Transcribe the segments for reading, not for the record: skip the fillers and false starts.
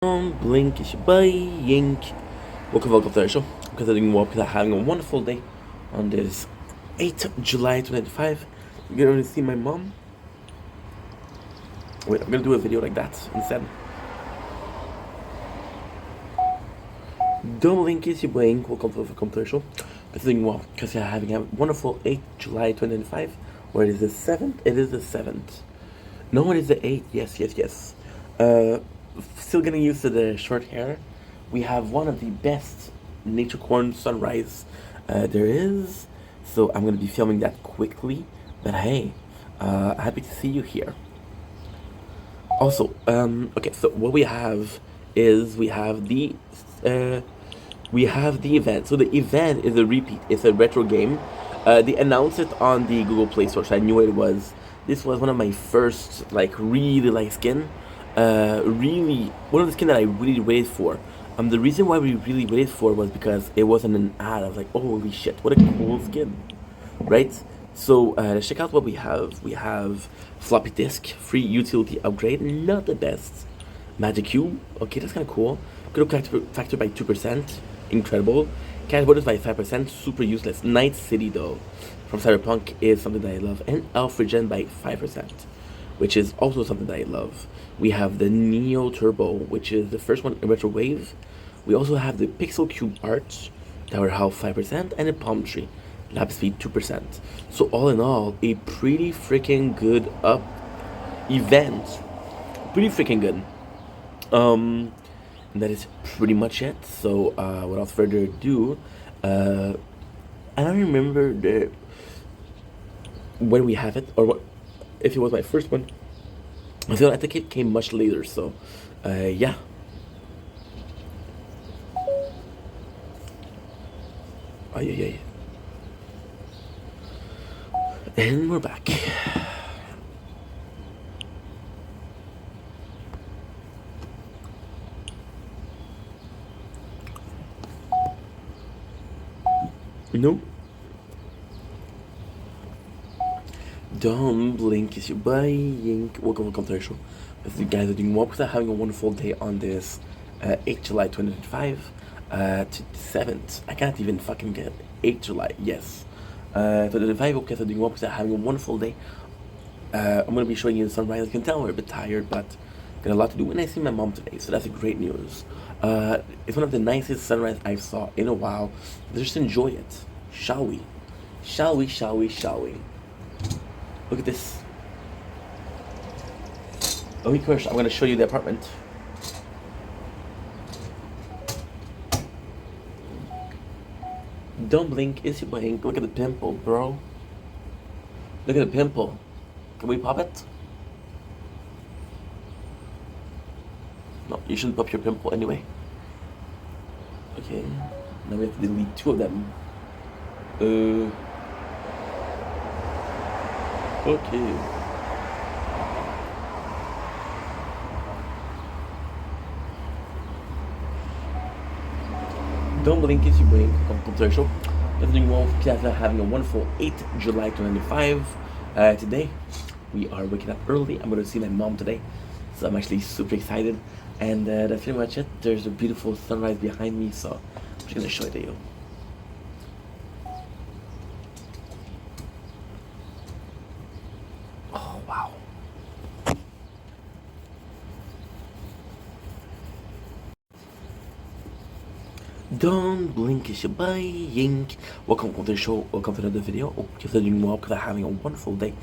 Blink, it's your boy Yink. Welcome to the show. Because I'm doing well, because I'm having a wonderful day on this 8th July 2025. You're gonna see my mom. Wait, I'm gonna do a video like that instead. Don't blink, it's your boy Yink. Welcome to the show. Because I'm doing well, because I'm having a wonderful 8th July 2025. Where it is the 7th? It is the 7th. No, it is the 8th. Yes. Still getting used to the short hair. We have one of the best nature corn sunrise there is. So I'm gonna be filming that quickly. But hey, happy to see you here. Also, okay, so what we have is we have the event. So the event is a repeat. It's a retro game. They announced it on the Google Play Store, so I knew it was. This was one of my first really skin. Really one of the skin that I really waited for. The reason why we really waited for was because it wasn't an ad. I was like, oh, holy shit, what a cool skin, right? So let's check out what we have. We have floppy disk, free utility upgrade, not the best. Magic cube, okay, that's kind of cool. Critical factor by 2%, incredible. Cat borders by 5%, super useless. Night City though, from Cyberpunk is something that I love, and Alpha Gen by 5%, which is also something that I love. We have the Neo Turbo, which is the first one in Retro Wave. We also have the Pixel Cube Art, Tower Health 5%, and the Palm Tree, Lab Speed 2%. So all in all, a pretty freaking good event. Pretty freaking good. And that is pretty much it. So without further ado, I don't remember when we have it, or what, if it was my first one. I think it came much later, so yeah. Ay. And we're back. Nope. Don't blink, it's your boy Yink. Welcome to the show. If you guys are doing well, because I'm having a wonderful day on this 8th July 2025 to the 7th. I can't even fucking get 8th July, yes. 2025, because I'm doing well, because I'm having a wonderful day. I'm going to be showing you the sunrise. You can tell we're a bit tired, but got a lot to do. And I see my mom today, so that's a great news. It's one of the nicest sunrise I saw in a while. Just enjoy it, shall we? Shall we? Look at this. Oh, of course, I'm gonna show you the apartment. Don't blink, it's your blink. Look at the pimple, bro. Look at the pimple. Can we pop it? No, you shouldn't pop your pimple anyway. Okay, now we have to delete 2 of them. Okay. Don't blink, it's your brain. Welcome to the show. Everything well, having a wonderful 8th July 2025. Today, we are waking up early. I'm going to see my mom today, so I'm actually super excited. And that's pretty much it. There's a beautiful sunrise behind me, so I'm just going to show it to you. Oh, wow. Don't blink, it's your boy Yink. Welcome to the show. Welcome to another video. Hope you're doing well, because I'm having a wonderful day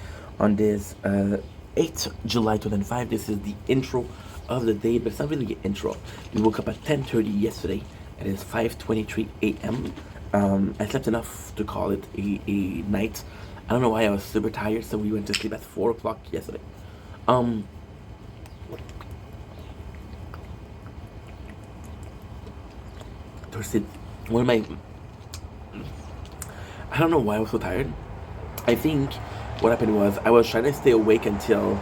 on this 8th July 2005. This is the intro of the day, but it's not really an intro. We woke up at 10:30 yesterday. It is 5:23 a.m. I slept enough to call it a night. I don't know why I was super tired, so we went to sleep at 4 o'clock yesterday. One of my, I don't know why I was so tired. I think what happened was I was trying to stay awake until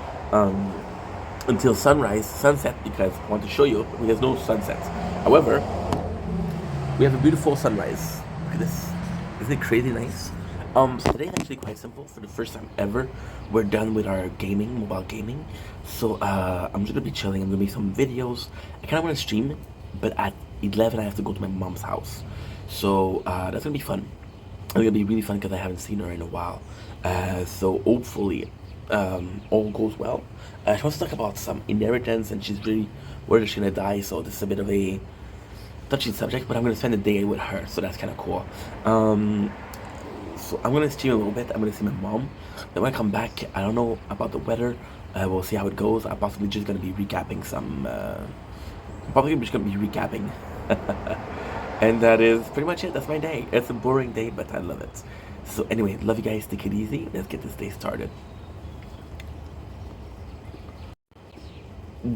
sunset, because I want to show you there's no sunset. However, we have a beautiful sunrise. Look at this. Isn't it crazy nice? So today's actually quite simple. For the first time ever, we're done with our gaming, mobile gaming. So I'm just gonna be chilling. I'm gonna make some videos. I kind of want to stream, but at 11 I have to go to my mom's house. So that's gonna be fun. It's gonna be really fun because I haven't seen her in a while. So hopefully all goes well. She wants to talk about some inheritance, and she's really worried she's gonna die. So this is a bit of a touchy subject, but I'm gonna spend the day with her, so that's kind of cool. Um, so I'm gonna stream a little bit. I'm gonna see my mom. Then when I come back, I don't know about the weather. We'll see how it goes. I'm possibly just gonna be recapping some. Probably just gonna be recapping, and that is pretty much it. That's my day. It's a boring day, but I love it. So anyway, love you guys. Take it easy. Let's get this day started.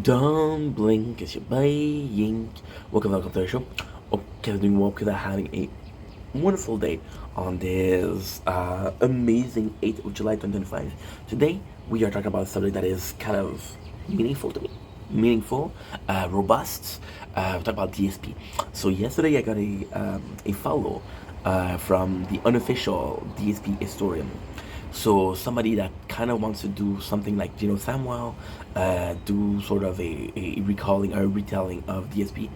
Don't blink as you're buying. Welcome to the show. Okay, I'm doing well because I'm having a wonderful day on this amazing 8th of July 2025. Today, we are talking about something that is kind of meaningful to me. Meaningful, robust. We talk about DSP. So yesterday I got a follow from the unofficial DSP historian. So somebody that kind of wants to do something like Gino Samuel, do sort of a recalling or retelling of DSP.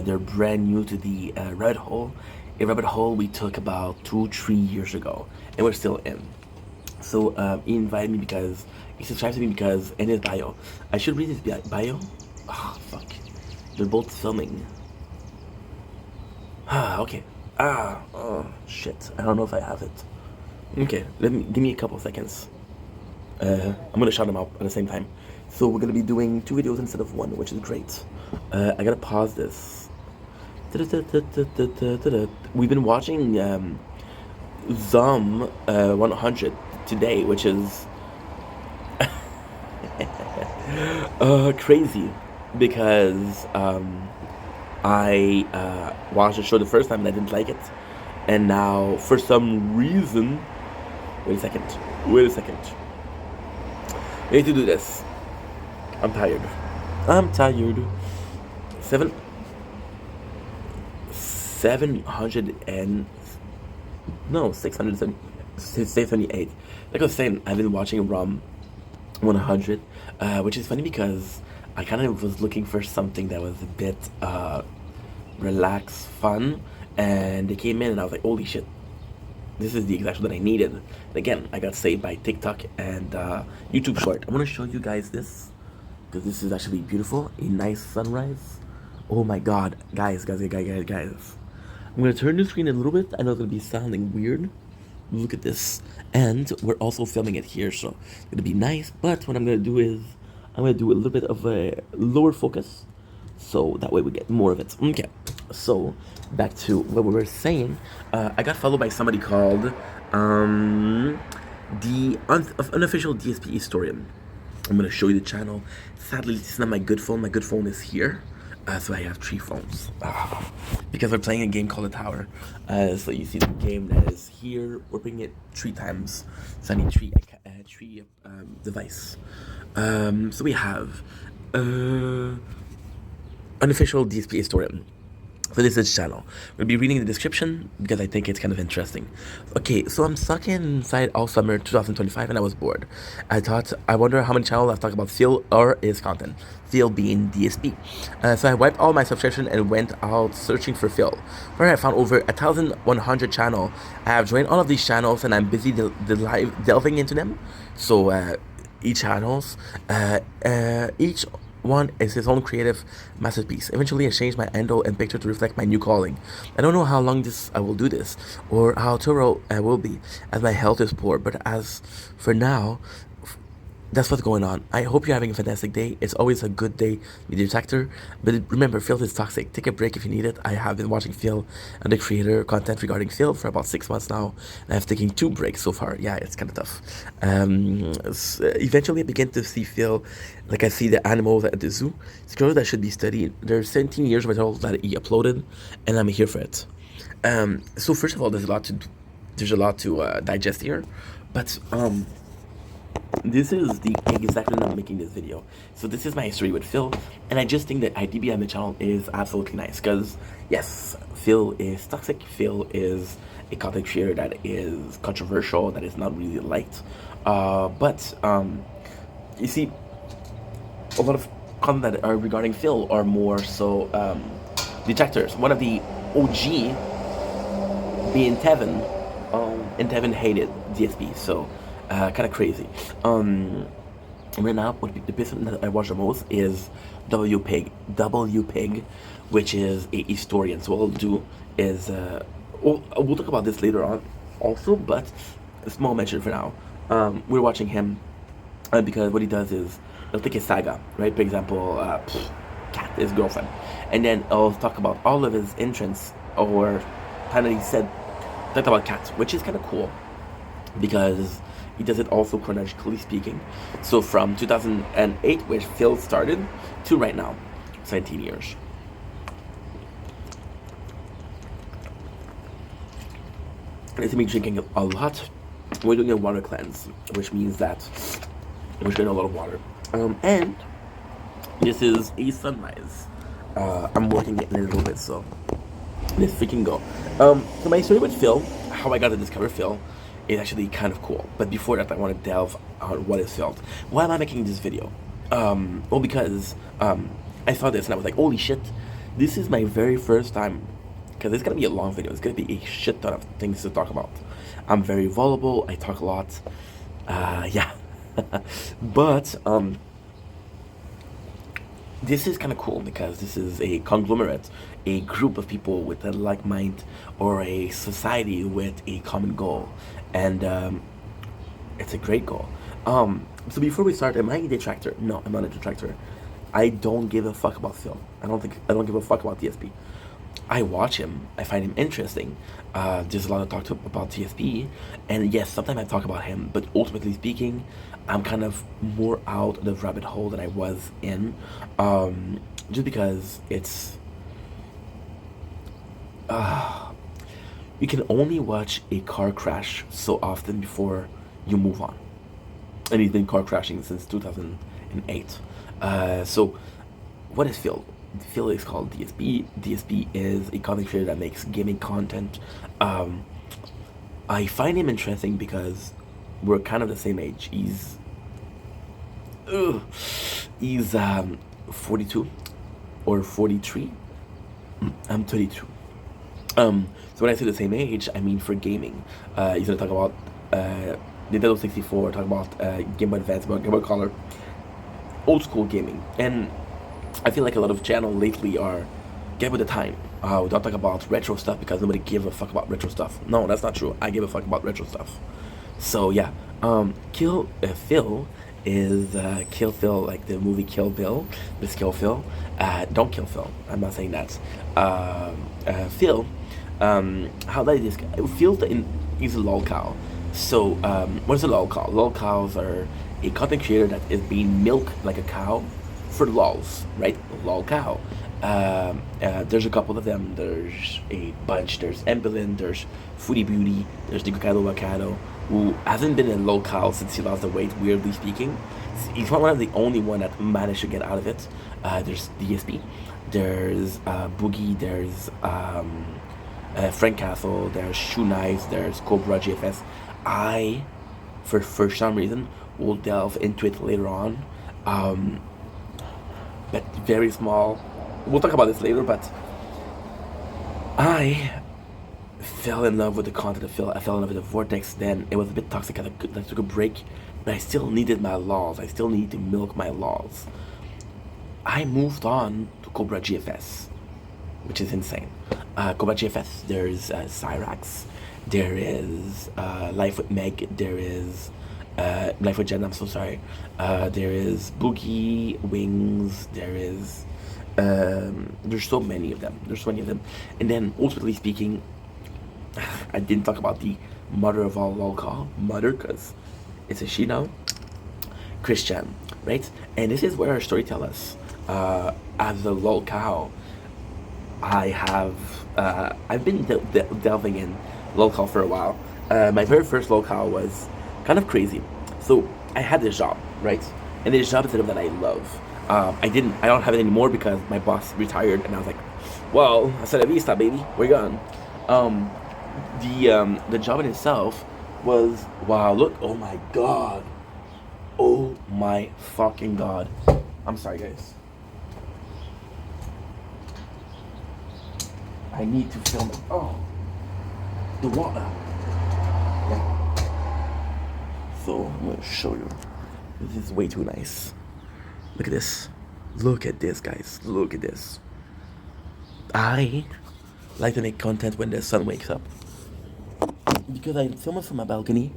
They're brand new to the rabbit hole. A rabbit hole we took about 2, 3 years ago, and we're still in. So he invited me because he subscribed to me because in his bio, I should read his bio. Ah, fuck. They're both filming. Ah, okay. Ah, oh shit. I don't know if I have it. Okay, let me give me a couple seconds. I'm gonna shout them out at the same time. So we're gonna be doing 2 videos instead of one, which is great. I gotta pause this. We've been watching Zom 100 today, which is crazy because I watched the show the first time and I didn't like it, and now for some reason, wait a second, wait a second, I need to do this. I'm tired. I'm tired. 700 and no 678. Like I was saying, I've been watching Rom 100, which is funny because I kind of was looking for something that was a bit relaxed, fun, and they came in and I was like, holy shit, this is the exact show that I needed. And again, I got saved by TikTok and YouTube Short. I want to show you guys this because this is actually beautiful. A nice sunrise. Oh my god, guys. I'm gonna turn the screen a little bit. I know it's gonna be sounding weird. Look at this. And we're also filming it here, so it's gonna be nice. But what I'm gonna do is I'm gonna do a little bit of a lower focus, so that way we get more of it. Okay, so back to what we were saying. I got followed by somebody called the unofficial DSP historian. I'm gonna show you the channel. Sadly, this is not my good phone. My good phone is here. So I have 3 phones. Because we're playing a game called The Tower. So you see the game that is here. We're playing it 3 times. So I need three device. So we have unofficial DSP historian. So this is his channel. We'll be reading the description because I think it's kind of interesting. Okay, so I'm stuck inside all summer 2025 and I was bored. I wonder how many channels I've talked about Phil or his content. Phil being DSP. So I wiped all my subscription and went out searching for Phil, where I found over 1,100 channels. I have joined all of these channels and I'm busy delving into them. So each one is his own creative masterpiece. Eventually, I changed my handle and picture to reflect my new calling. I don't know how long I will do this, or how thorough I will be, as my health is poor. But as for now, that's what's going on. I hope you're having a fantastic day. It's always a good day with your detector. But remember, Phil is toxic. Take a break if you need it. I have been watching Phil and the creator content regarding Phil for about 6 months now. And I've taken 2 breaks so far. Yeah, it's kind of tough. Eventually, I began to see Phil like I see the animals at the zoo. It's girls that should be studied. There's 17 years of results that he uploaded, and I'm here for it. So first of all, there's a lot to digest here. But this is the exact reason I'm making this video. So this is my history with Phil, and I just think that IDB on the channel is absolutely nice because yes, Phil is toxic. Phil is a content creator that is controversial, that is not really liked. But you see, a lot of content that are regarding Phil are more so detractors. One of the OG being Tevin, and Tevin hated DSP, so kind of crazy. Right now, the person that I watch the most is WPig, which is a historian. So what I'll do is, we'll talk about this later on also, but a small mention for now. We're watching him because what he does is, he'll take a saga, right? For example, Cat, his girlfriend. And then I'll talk about all of his entrance, or kind of talked about Cat, which is kind of cool because he does it also chronologically speaking. So from 2008, where Phil started, to right now, 17 years. It's me drinking a lot. We're doing a water cleanse, which means that we're drinking a lot of water. And this is a sunrise. I'm working it in a little bit, so let's freaking go. So my story with Phil, how I got to discover Phil, is actually kind of cool. But before that, I want to delve on what is Phil. Why am I making this video? Well, because I saw this and I was like, holy shit, this is my very first time. Because it's going to be a long video. It's going to be a shit ton of things to talk about. I'm very vulnerable. I talk a lot. Yeah. But this is kind of cool because this is a conglomerate, a group of people with a like mind, or a society with a common goal, and it's a great goal. So before we start, am I a detractor? No, I'm not a detractor. I don't give a fuck about Phil. I don't give a fuck about TSP. I watch him. I find him interesting. There's a lot of talk about TSP, and yes, sometimes I talk about him. But ultimately speaking, I'm kind of more out of the rabbit hole than I was in, just because it's you can only watch a car crash so often before you move on, and he's been car crashing since 2008. So, what is Phil? Phil is called DSP. DSP is a content creator that makes gaming content. I find him interesting because we're kind of the same age. He's 42 or 43. I'm 32. So when I say the same age, I mean for gaming. He's gonna talk about Nintendo 64, talk about Game Boy Advance, about Game Boy Color, old school gaming, and I feel like a lot of channels lately are get with the time. We don't talk about retro stuff because nobody gives a fuck about retro stuff. No, that's not true. I give a fuck about retro stuff. So yeah, Kill Phil is Kill Phil, like the movie Kill Bill. This Kill Phil. Don't kill Phil. I'm not saying that. Phil. How that is? Phil is a lolcow. So what is a lolcow? Lolcows are a content creator that is being milked like a cow for lols, right? Lol cow. There's a couple of them. There's a bunch. There's Embelin, there's Foodie Beauty, there's the Gokado Wakado, who hasn't been a lol cow since he lost the weight, weirdly speaking. He's not one of the only one that managed to get out of it. There's DSP, there's Boogie, there's Frank Castle, there's Shoe Knives, there's Cobra GFS. I, for some reason, will delve into it later on. But very small. We'll talk about this later, but I fell in love with the content of Phil. I fell in love with the Vortex. Then it was a bit toxic. I took a break, but I still needed my laws. I still need to milk my laws. I moved on to Cobra GFS, which is insane. Cobra GFS, there's Cyrax, there is Life with Meg, there is Life with Jen, I'm so sorry. There is Boogie, Wings, there's so many of them. And then, ultimately speaking, I didn't talk about the mother of all lolcow, mother, because it's a she now, Christian, right? And this is where our story tells us. As a lolcow, I've been delving in lolcow for a while. My very first lolcow was kind of crazy. So I had this job, right? And this job is something that I love. I don't have it anymore because my boss retired, and I was like, well, hasta la vista, baby, we're gone. Um, the job in itself was, wow, look, oh my god, oh my fucking god. I'm sorry, guys. I need to film it. Oh, the water. Yeah. So I'm gonna show you. This is way too nice. Look at this. Look at this, guys. Look at this. I like to make content when the sun wakes up because I film it from my balcony.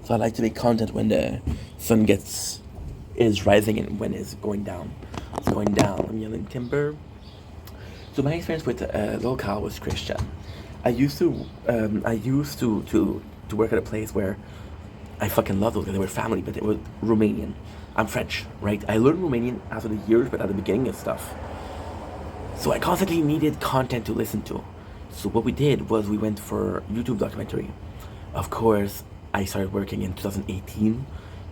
So I like to make content when the sun is rising and when it's going down. It's going down. I'm yelling timber. So my experience with locale was Christian. I used to work at a place where I fucking love those guys. They were family, but they were Romanian. I'm French, right? I learned Romanian after the years, but at the beginning of stuff. So I constantly needed content to listen to. So what we did was we went for YouTube documentary. Of course, I started working in 2018.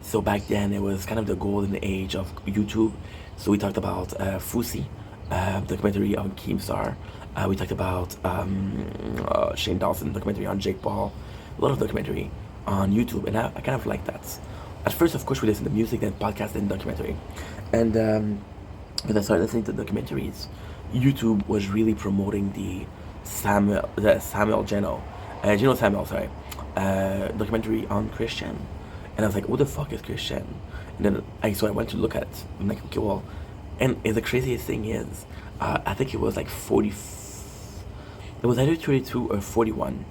So back then it was kind of the golden age of YouTube. So we talked about Fusi, documentary on Keemstar. We talked about Shane Dawson, documentary on Jake Paul. A lot of documentary on YouTube, and I kind of like that. At first, of course, we listened to music, then podcast, then documentary. And when I started listening to documentaries, YouTube was really promoting the Samuel Geno Samuel, sorry, documentary on Christian. And I was like, what the fuck is Christian? And then I went to look at it. I'm like, okay, well, and the craziest thing is, I think it was like 40. It was either 32 or 41,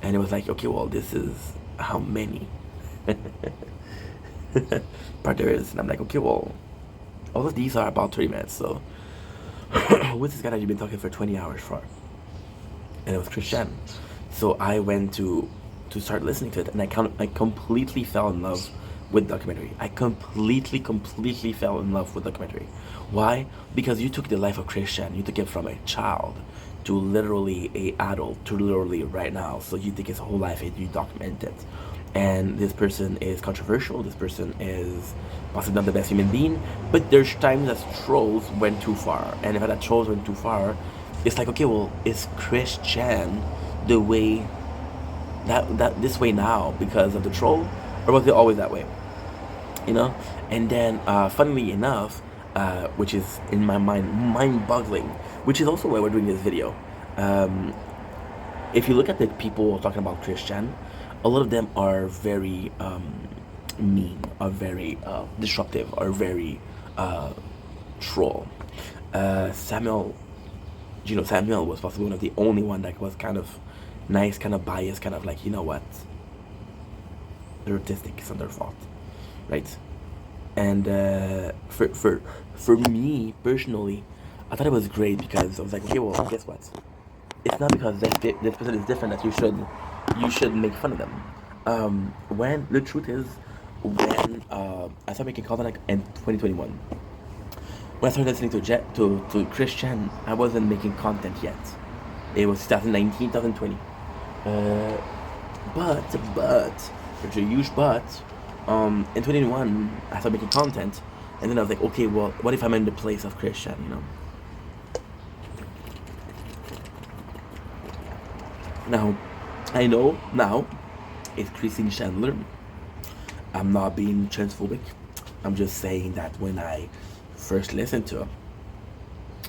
and it was like, okay, well, this is how many part there is, and I'm like, okay, well, all of these are about 30 minutes. So, what's this guy that you've been talking for 20 hours for? And it was Christian. So I went to start listening to it, and I completely fell in love with documentary. I completely fell in love with documentary. Why? Because you took the life of Christian. You took it from a child to literally a adult to literally right now. So you take his whole life and you document it. And this person is controversial. This person is possibly not the best human being. But there's times that trolls went too far. And if that trolls went too far, it's like, okay, well, is Christian the way that this way now because of the troll, or was it always that way? You know. And then funnily enough, which is in my mind-boggling, which is also why we're doing this video. If you look at the people talking about Christian, a lot of them are very mean, are very disruptive, are very troll. Samuel was possibly one of the only one that was kind of nice, kind of biased, kind of like, you know what, they're autistic, it's not their fault, right? And for me personally, I thought it was great because I was like, okay, well, guess what? It's not because this person is different that you should make fun of them. When the truth is, when I started making content like in 2021, when I started listening to Christian, I wasn't making content yet. It was 2019, 2020. But there's a huge but. In 2021, I started making content, and then I was like, okay, well, what if I'm in the place of Christian, you know? Now, I know now it's Christine Chandler. I'm not being transphobic. I'm just saying that when I first listened to her,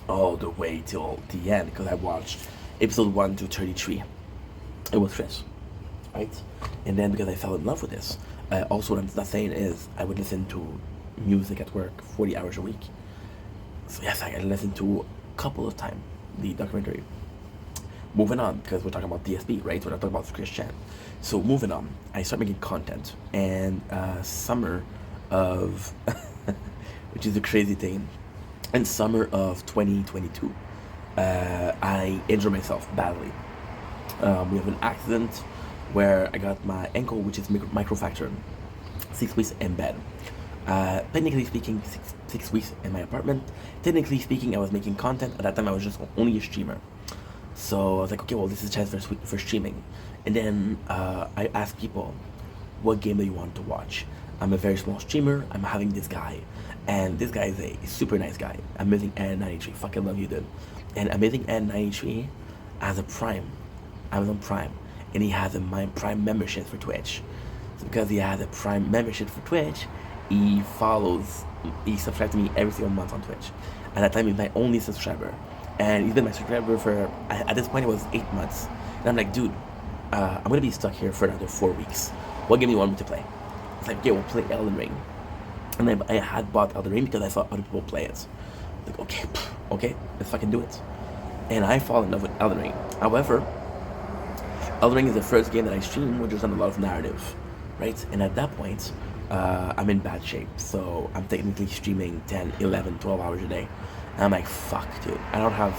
all the way till the end, because I watched episode 1 to 33, it was fresh, right? And then because I fell in love with this, also what I'm not saying is I would listen to music at work 40 hours a week. So yes, I listened to a couple of times the documentary. Moving on, because we're talking about DSP, right? We're not talking about Christian. So moving on, I start making content, and summer of, which is a crazy thing, in summer of 2022, I injured myself badly. We have an accident where I got my ankle, which is microfractured, 6 weeks in bed. Technically speaking, six weeks in my apartment. Technically speaking, I was making content. At that time, I was just only a streamer. So I was like, okay, well, this is a chance for streaming. And then I asked people, what game do you want to watch? I'm a very small streamer. I'm having this guy, and this guy is a super nice guy. Amazing Ed93, fucking love you, dude. And Amazing Ed93 has a Prime, Amazon Prime, and he has a Prime membership for Twitch. So because he has a Prime membership for Twitch, he subscribes to me every single month on Twitch. At that time, he's my only subscriber, and he's been my subscriber for at this point it was 8 months. And I'm like, dude, I'm gonna be stuck here for another 4 weeks. What game do you want me to play? It's like, okay, we'll play Elden Ring. And I had bought Elden Ring because I saw other people play it. Like, okay, let's fucking do it. And I fall in love with Elden Ring. However, Elden Ring is the first game that I stream where there's not a lot of narrative, right? And at that point, I'm in bad shape. So I'm technically streaming 10, 11, 12 hours a day. And I'm like, fuck, dude. I don't have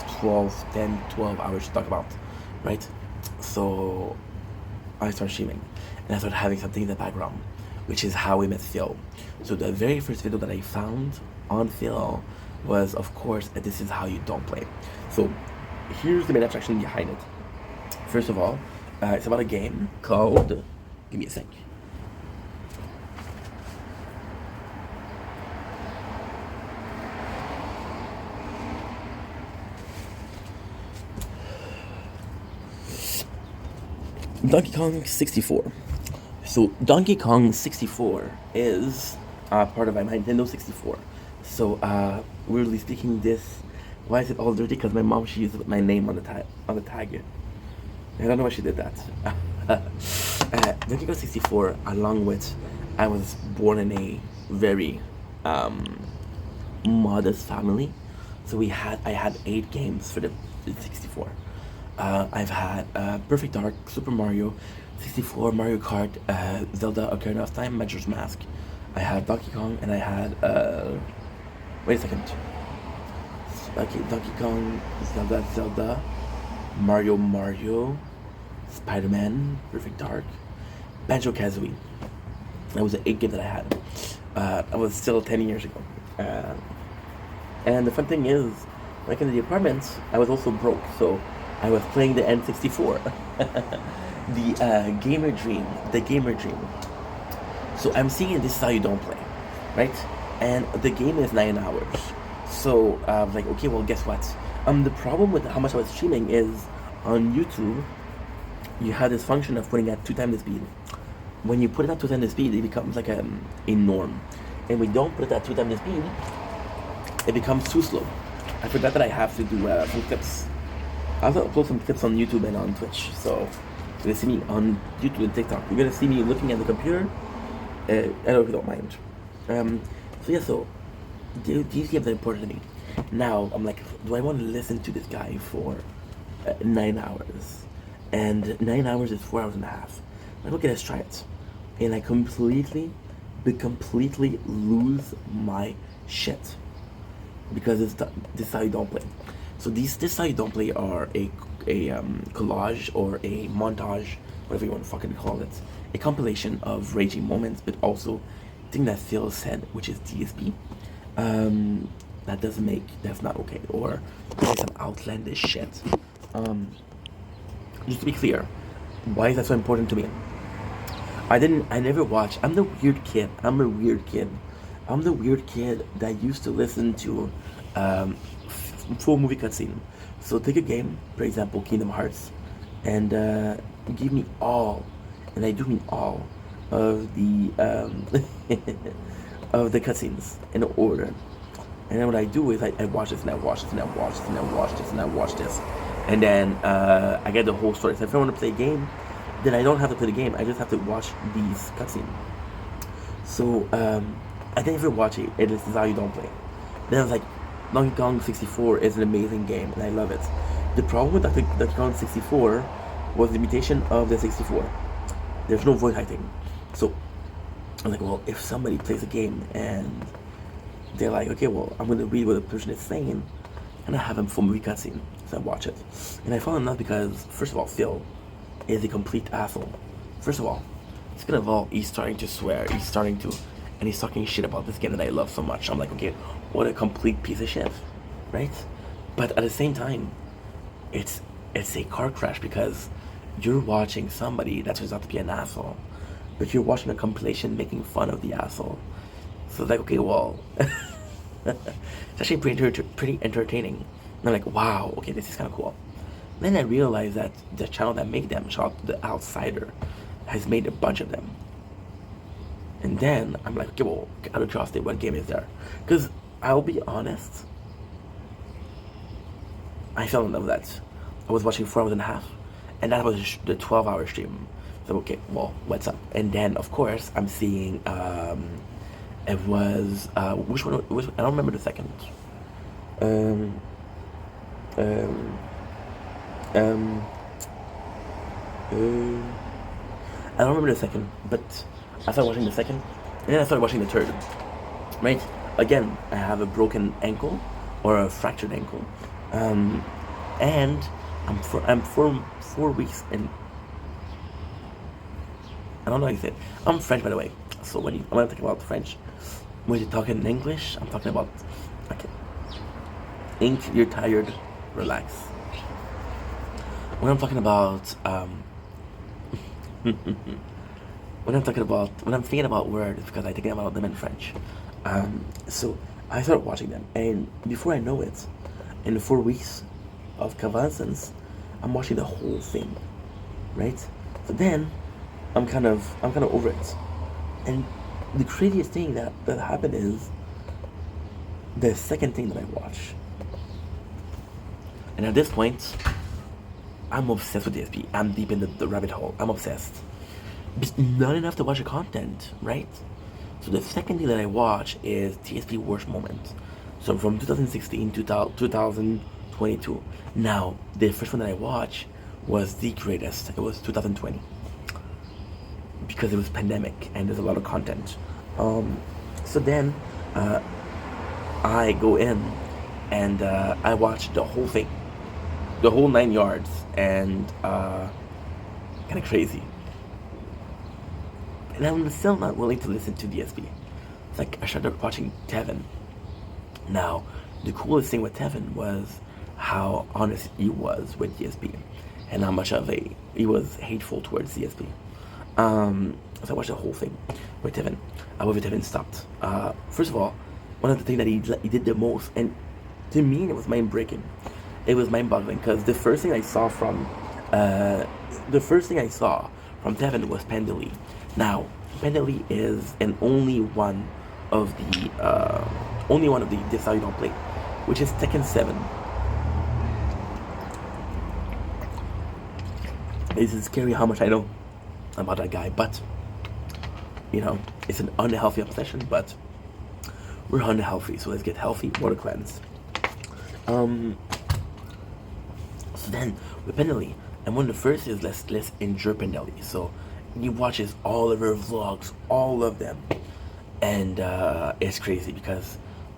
10, 12 hours to talk about, right? So I start streaming. And I started having something in the background, which is how we met Phil. So the very first video that I found on Phil was, of course, This Is How You Don't Play. So here's the main attraction behind it. First of all, it's about a game called, give me a sec. Donkey Kong 64. So Donkey Kong 64 is part of my Nintendo 64. So weirdly speaking, why is it all dirty? Because my mom, she used my name on the tag. I don't know why she did that. Donkey Kong 64, along with, I was born in a very modest family. So I had 8 games for the 64. I've had Perfect Dark, Super Mario 64, Mario Kart, Zelda Ocarina of Time, Majora's Mask. I had Donkey Kong, and I had wait a second. Okay, Donkey Kong, Zelda, Mario, Spider-Man, Perfect Dark, Banjo-Kazooie. That was the 8 game that I had. That was still 10 years ago. And the fun thing is, like in the apartment, I was also broke, so I was playing the N64. The gamer dream. So I'm seeing This Is How You Don't Play, right? And the game is 9 hours. So I was like, okay, well, guess what? The problem with how much I was streaming is on YouTube, you have this function of putting at 2 times the speed. When you put it at 2 times the speed, it becomes like a norm. And when we don't put it at 2 times the speed, it becomes too slow. I forgot that I have to do some clips. I'll upload some clips on YouTube and on Twitch. So you're gonna see me on YouTube and TikTok. You're gonna see me looking at the computer. I don't know if you don't mind. So these games are important to me. Now I'm like, do I want to listen to this guy for 9 hours? And 9 hours is 4 hours and a half. Like, okay, let's try it. And I completely lose my shit because this is how you don't play. So this is how you don't play are a collage or a montage, whatever you want to fucking call it, a compilation of raging moments, but also thing that Phil said, which is DSP. That's not okay, or some outlandish shit. Just to be clear, why is that so important to me? I never watched. I'm the weird kid. I'm the weird kid that used to listen to full movie cutscene. So take a game, for example, Kingdom Hearts, and give me all, and I do mean all, of the of the cutscenes in order. And then what I do is I watch this and I watch this and I watch this and I watch this and I watch this, and then I get the whole story. So if I want to play a game, then I don't have to play the game. I just have to watch these cutscenes. So I didn't even watch it. This is how you don't play. Then I was like, Donkey Kong 64 is an amazing game and I love it. The problem with Donkey Kong 64 was the limitation of the 64. There's no voice acting. So I'm like, well, if somebody plays a game and they're like, okay, well, I'm going to read what the person is saying, and I have them full movie cutscene, so I watch it. And I fall in love because, first of all, Phil is a complete asshole. First of all, second of all, he's starting to swear, and he's talking shit about this game that I love so much. I'm like, okay, what a complete piece of shit, right? But at the same time, it's a car crash because you're watching somebody that turns out to be an asshole but you're watching a compilation making fun of the asshole. So it's like, okay, well, it's actually pretty entertaining. And I'm like, wow, okay, this is kind of cool. Then I realized that the channel that made them, shout out to The Outsider, has made a bunch of them. And then I'm like, okay, well, out of curiosity, what game is there? Because I'll be honest, I fell in love with that. I was watching 4 hours and a half, and that was the 12-hour stream. So okay, well, what's up? And then of course I'm seeing it was which one? I don't remember the second. Um, um, um, I don't remember the second, but I started watching the second, and then I started watching the third. Right? Again, I have a broken ankle or a fractured ankle, and I'm 4 weeks in. I don't know how you say it. I'm French, by the way. So when I'm talking about French, when you're talking in English, I'm talking about okay. Ink, you're tired, relax. When I'm talking about when I'm thinking about words, because I think about them in French. So I started watching them, and before I know it, in the 4 weeks of convalescence, I'm watching the whole thing, right? So then I'm kind of over it, and the craziest thing that happened is the second thing that I watch, and at this point, I'm obsessed with DSP. I'm deep in the rabbit hole. I'm obsessed. But not enough to watch the content, right? So the second thing that I watch is TSP Worst Moment. So from 2016 to 2022. Now, the first one that I watched was the greatest. It was 2020. Because it was pandemic and there's a lot of content. So then I go in and I watch the whole thing. The whole 9 yards. And kind of crazy. And I'm still not willing to listen to DSP. It's like I started watching Tevin. Now, the coolest thing with Tevin was how honest he was with DSP, and how much of he was hateful towards DSP. So I watched the whole thing with Tevin. However, Tevin stopped. First of all, one of the things that he did the most, and to me it was mind breaking. It was mind boggling because the first thing I saw from Tevin was Pendley. Now, Pendley is only one of the This How You Don't Play, which is Tekken 7. It's scary how much I know about that guy, but it's an unhealthy obsession. But we're unhealthy, so let's get healthy. Water cleanse. So then with Pendley, and one of the first is let's enjoy Pendley. So he watches all of her vlogs, all of them, and it's crazy because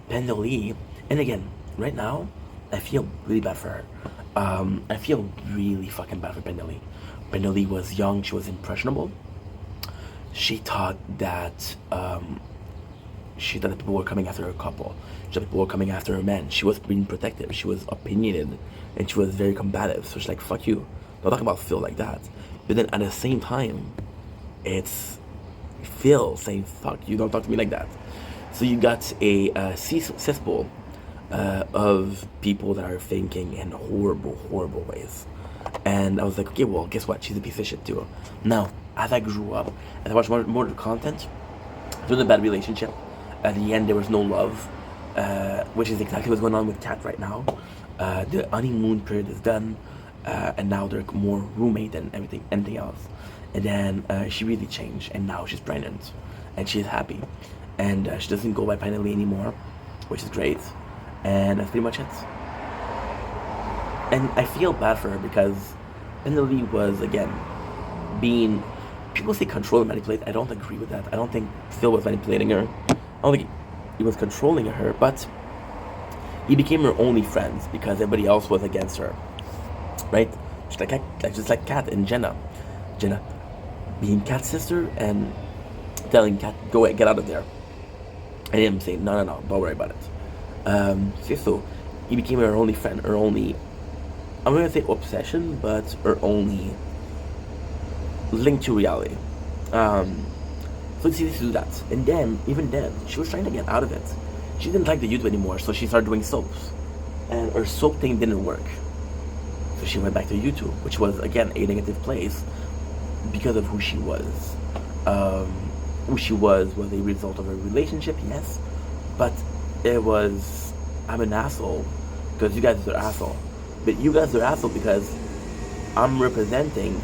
Pendley, and again, right now, I feel really bad for her. I feel really fucking bad for Pendley. Pendley was young, she was impressionable. She thought that people were coming after her couple. She thought people were coming after her men. She was being protective. She was opinionated, and she was very combative. So she's like, "Fuck you." Don't talk about Phil like that. But then at the same time, it's Phil saying, "Fuck you, don't talk to me like that." So you got a cesspool of people that are thinking in horrible, horrible ways. And I was like, okay, well, guess what? She's a piece of shit too. Now, as I grew up, as I watched more of the content, it was a bad relationship. At the end, there was no love, which is exactly what's going on with Kat right now. The honeymoon period is done, and now they're more roommate than anything else. And then she really changed, and now she's pregnant, and she's happy, and she doesn't go by Pinelli anymore, which is great, and that's pretty much it. And I feel bad for her because Pinelli was again being, people say control and manipulate. I don't agree with that. I don't think Phil was manipulating her. I don't think he was controlling her, but he became her only friends because everybody else was against her, right? Just like Kat and Jenna being Kat's sister and telling Kat, go get out of there, and him saying, no, don't worry about it. So he became her only friend, her only, I'm not gonna say obsession, but her only link to reality. Um, so she used to do that. And then, even then, she was trying to get out of it. She didn't like the YouTube anymore, so she started doing soaps. And her soap thing didn't work. So she went back to YouTube, which was, again, a negative place because of who she was. Um, who she was a result of a relationship, yes. But it was, I'm an asshole because you guys are asshole. But you guys are asshole because I'm representing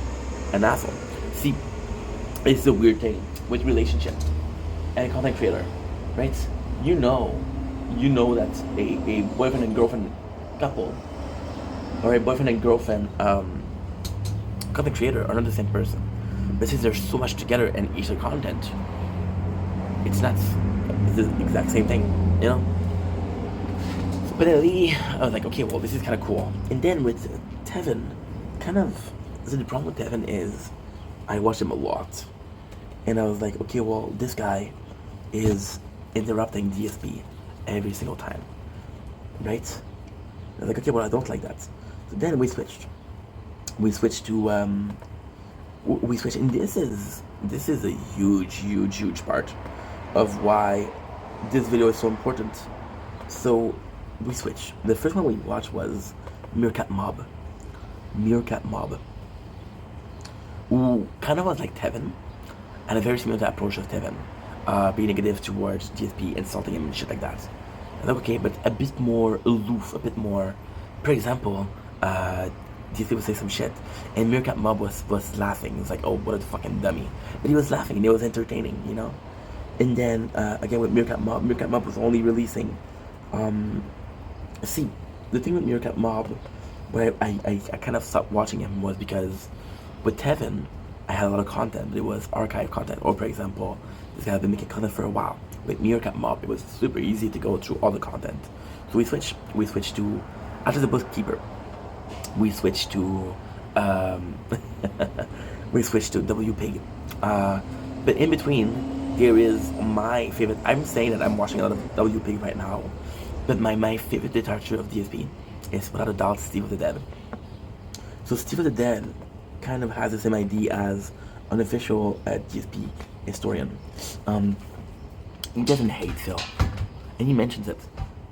an asshole. See, it's a weird thing with relationship and content creator, right? You know that a boyfriend and girlfriend couple or a boyfriend and girlfriend content creator are not the same person. But since they're so much together and each their content, it's nuts. It's the exact same thing, you know? So, but I was like, okay, well, this is kind of cool. And then with Tevin, so the problem with Tevin is I watched him a lot. And I was like, okay, well, this guy is interrupting DSP every single time, right? I was like, okay, well, I don't like that. So then we switched. We switched to, and this is a huge part of why this video is so important. So we switched. The first one we watched was Meerkat Mob. Who kind of was like Tevin, and a very similar approach of Tevin, being negative towards DSP, insulting him and shit like that. And like, okay, but a bit more aloof, a bit more. For example, DSP would say some shit, and Meerkat Mob was laughing. He was like, "Oh, what a fucking dummy!" But he was laughing, and it was entertaining, you know. And then again with Meerkat Mob was only releasing. See, the thing with Meerkat Mob, where I kind of stopped watching him was because with Tevin, I had a lot of content, but it was archive content. Or for example, this guy had been making content for a while. With Meerkat Mob, it was super easy to go through all the content. So we switched to, after the bookkeeper, we switched to WPig. But in between, there is my favorite. I'm saying that I'm watching a lot of WPig right now, but my favorite departure of DSP is without a doubt Steve of the Dead. So Steve of the Dead kind of has the same idea as an official DSP historian. He doesn't hate Phil, and he mentions it.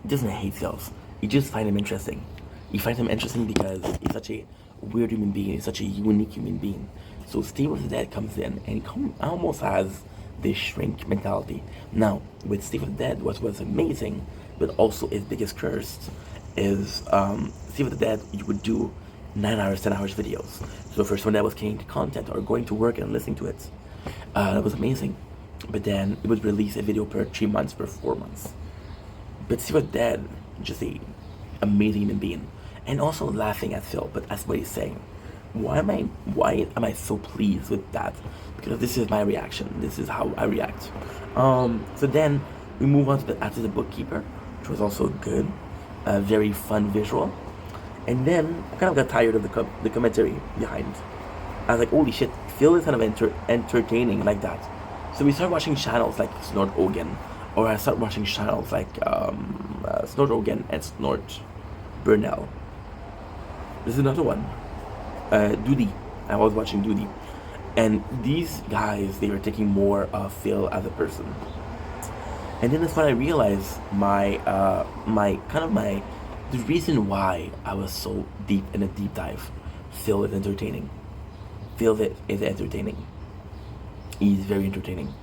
He doesn't hate Phil. He just finds him interesting. He finds him interesting because he's such a weird human being. He's such a unique human being. So Steve of the Dead comes in and he almost has this shrink mentality. Now, with Steve of the Dead, what was amazing, but also his biggest curse, is Steve of the Dead, you would do 9 hours, 10 hours videos. So for someone that was getting content or going to work and listening to it, that was amazing. But then it would release a video per 3 months, per 4 months. But Steve of the Dead, just a amazing human being. And also laughing at Phil, but that's what he's saying. Why am I so pleased with that? Because this is my reaction. This is how I react. So then we move on to after the bookkeeper, which was also good, a very fun visual. And then I kind of got tired of the commentary behind. I was like, holy shit, Phil is kind of entertaining like that. So we started watching channels like Snort Ogan, or I started watching channels like Snort Ogan and Snort Burnell. There's another one, Doody. I was watching Doody, and these guys, they were taking more of Phil as a person. And then that's when I realized the reason why I was so deep in a deep dive. Phil is entertaining. Phil is entertaining. He's very entertaining,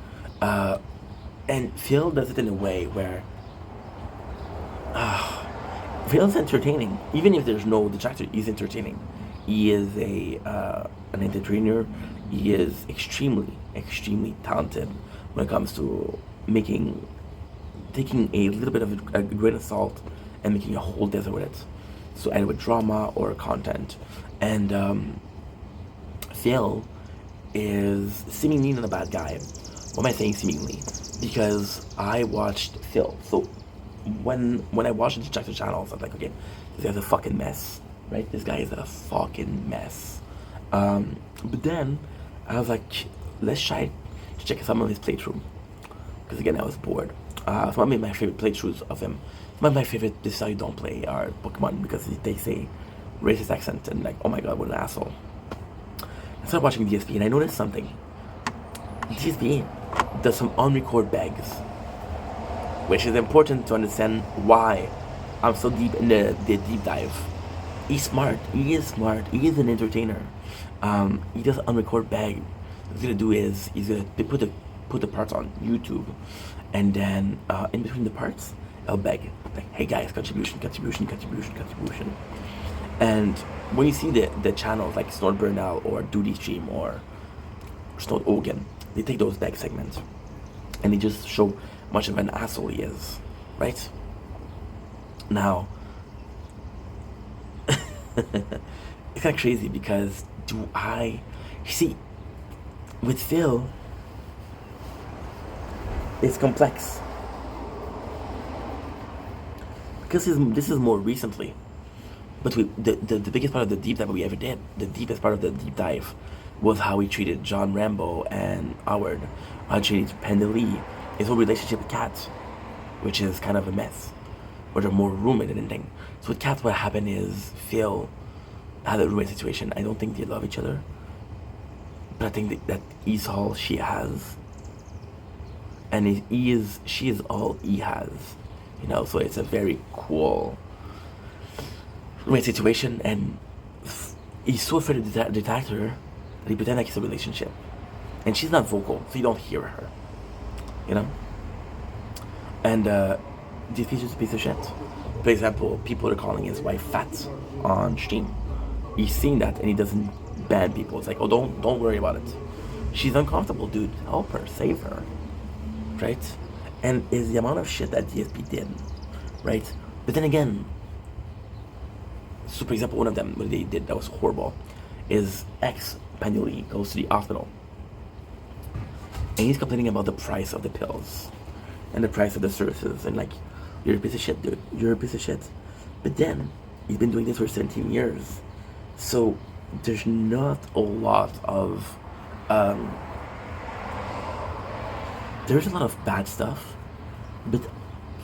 and Phil does it in a way where Phil's entertaining. Even if there's no detractor, he's entertaining. He is an entertainer. He is extremely talented when it comes to taking a little bit of a grain of salt and making a whole desert with it. So either with drama or content. And Phil is seemingly not a bad guy. Why am I saying seemingly? Because I watched Phil. So when I watched the detractor channels, I was like, okay, this guy's a fucking mess, right? This guy is a fucking mess. But then I was like, let's try to check some of his playthrough, because again, I was bored. Some of my favorite playthroughs of him, some of my favorite "This is how you don't play" are Pokemon, because they say racist accent and like, oh my god, what an asshole. I started watching DSP and I noticed something. DSP does some on-record bags, which is important to understand why I'm so deep in the deep dive. He's smart. He is smart. He is an entertainer. He does on-record bag. What he's gonna do is he's gonna put the parts on YouTube, and then in between the parts, I'll beg like, "Hey guys, contribution, contribution, contribution, contribution." And when you see the channels like Snort Burnell or Duty Stream or Snort Ogan, they take those bag segments and they just show much of an asshole he is, right? Now, it's kind of crazy because you see, with Phil, it's complex. Because this is more recently. But the biggest part of the deep dive we ever did, the deepest part of the deep dive, was how he treated John Rambo and Howard, how he treated Pendeley, his whole relationship with Kat, which is kind of a mess, or they're more roommate than anything. So with Kat, what happened is Phil had a roommate situation. I don't think they love each other, but I think that he's all she has, and she is all he has, you know. So it's a very cool roommate situation, and he's so afraid of the detector that he pretends like it's a relationship, and she's not vocal, so you don't hear her, you know. And this is just a piece of shit. For example, people are calling his wife fat on stream. He's seen that and he doesn't ban people. It's like, oh, don't worry about it. She's uncomfortable, dude. Help her, save her, right? And is the amount of shit that DSP did, right? But then again, so for example, one of them, what they did that was horrible, is ex Pendeley goes to the hospital, and he's complaining about the price of the pills, and the price of the services, and like, you're a piece of shit, dude. You're a piece of shit. But then he's been doing this for 17 years, so there's not a lot of there's a lot of bad stuff, but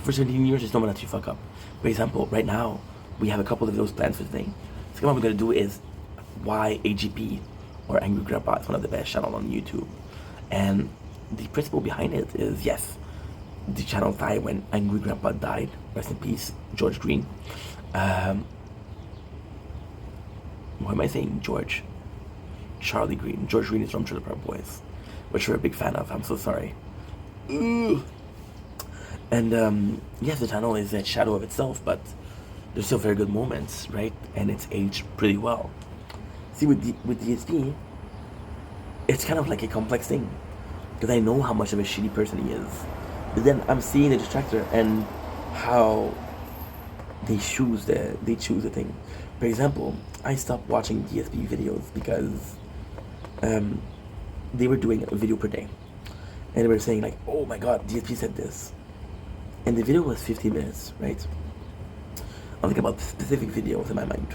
for 17 years there's no one that you fuck up. For example, right now we have a couple of those plans for today. So what we're gonna do is why AGP or Angry Grandpa is one of the best channels on YouTube, and the principle behind it is, yes, the channel died when Angry Grandpa died. Rest in peace, George Green. Why am I saying George? Charlie Green. George Green is from Trailer Park Boys, which you're a big fan of. I'm so sorry. Ugh. And yes, the channel is a shadow of itself, but there's still very good moments, right? And it's aged pretty well. See, with DSP, it's kind of like a complex thing, because I know how much of a shitty person he is. But then I'm seeing the distractor and how they choose the thing. For example, I stopped watching DSP videos because they were doing a video per day, and they were saying like, "Oh my God, DSP said this," and the video was 15 minutes, right? I'm thinking about specific videos in my mind,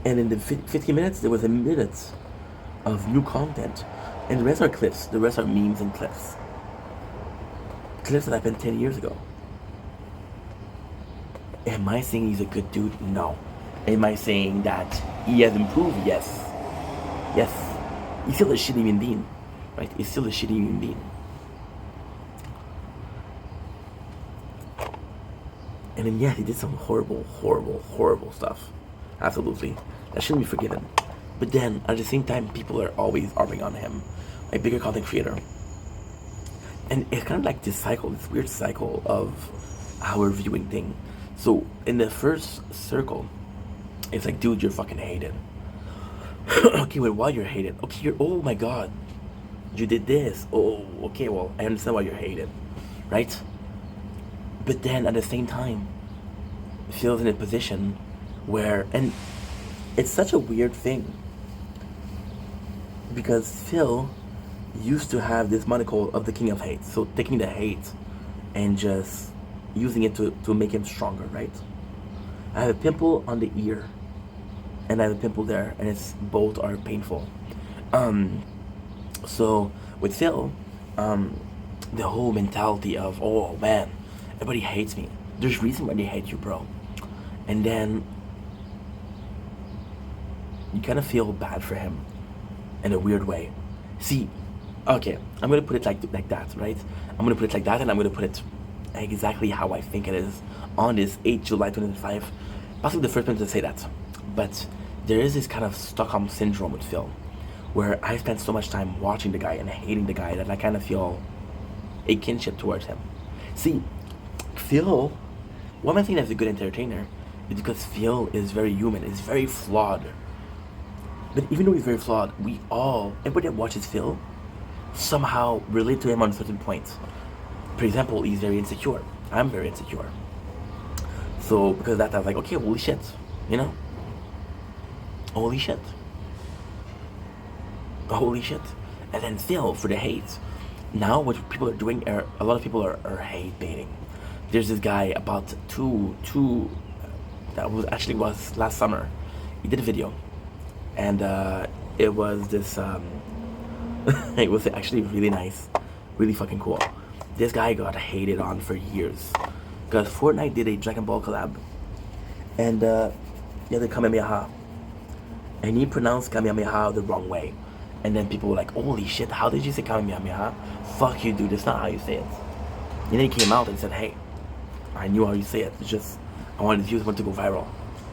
and in the 15 minutes there was a minute of new content, and the rest are clips. The rest are memes and clips. Clips that happened 10 years ago. Am I saying he's a good dude? No. Am I saying that he has improved? Yes. Yes. He's still a shitty human being, right? He's still a shitty human being. And then, yeah, he did some horrible, horrible, horrible stuff. Absolutely. That shouldn't be forgiven. But then, at the same time, people are always arguing on him. Like, bigger content creator. And it's kind of like this cycle, this weird cycle of our viewing thing. So, in the first circle, it's like, dude, you're fucking hated. Okay, well, why you're hated? Okay, oh my God, you did this. Oh, okay, well, I understand why you're hated, right? But then at the same time, Phil's in a position where, and it's such a weird thing, because Phil used to have this monocle of the king of hate. So taking the hate and just using it to make him stronger, right? I have a pimple on the ear, and I have a pimple there, and it's both are painful. So with Phil, the whole mentality of, oh man, everybody hates me. There's reason why they hate you, bro. And then you kind of feel bad for him in a weird way. See, Okay, I'm gonna put it like that, right? I'm gonna put it like that, and I'm gonna put it exactly how I think it is on this 8th July 2005. Possibly the first person to say that, but there is this kind of Stockholm syndrome with Phil, where I spent so much time watching the guy and hating the guy that I kind of feel a kinship towards him. See, Phil, one of the things that's a good entertainer is because Phil is very human, is very flawed. But even though he's very flawed, everybody that watches Phil somehow relate to him on certain points. For example, he's very insecure. I'm very insecure. So because of that, I was like, okay, holy shit, you know? Holy shit. Holy shit. And then Phil, for the hate. Now what people are doing, a lot of people are hate baiting. There's this guy about that was last summer. He did a video. And it was this, it was actually really nice. Really fucking cool. This guy got hated on for years. Because Fortnite did a Dragon Ball collab. And yeah, the Kamehameha. And he pronounced Kamehameha the wrong way. And then people were like, holy shit, how did you say Kamehameha? Fuck you, dude, that's not how you say it. And then he came out and said, hey, I knew how you say it. It's just, I wanted the views to go viral.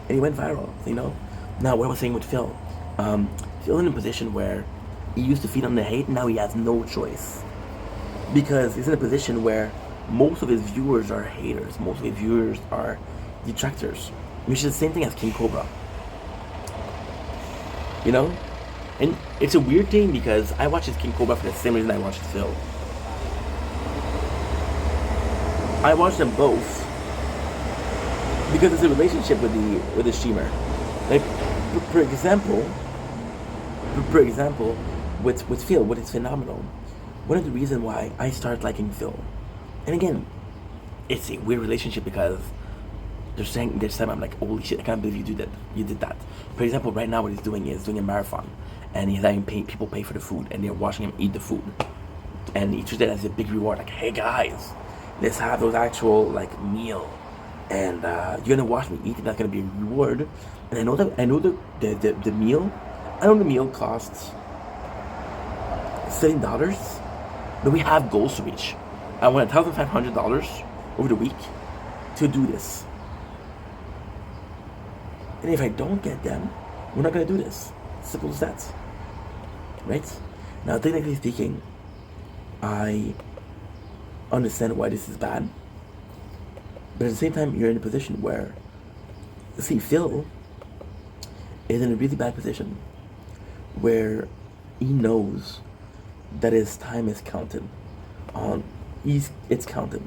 And he went viral, you know? Now, what I was saying with Phil, Phil in a position where he used to feed on the hate, now he has no choice. Because he's in a position where most of his viewers are haters. Most of his viewers are detractors. Which is the same thing as King Cobra. You know? And it's a weird thing because I watch his King Cobra for the same reason I watched Phil. I watch them both because it's a relationship with the streamer. Like, for example, with Phil, what is phenomenal. One of the reasons why I started liking Phil, and again, it's a weird relationship because they're saying this time I'm like, holy shit, I can't believe you did that. For example, right now what he's doing is doing a marathon, and he's having people pay for the food, and they're watching him eat the food, and he treats it as a big reward. Like, hey guys, let's have those actual like meal, and you're gonna watch me eat, and that's gonna be a reward. And I know the meal. I know the meal costs $7, but we have goals to reach. I want $1,500 over the week to do this. And if I don't get them, we're not gonna do this. Simple as that. Right? Now, technically speaking, I understand why this is bad. But at the same time, you're in a position where, see, Phil is in a really bad position where he knows that his time is counted. It's counted.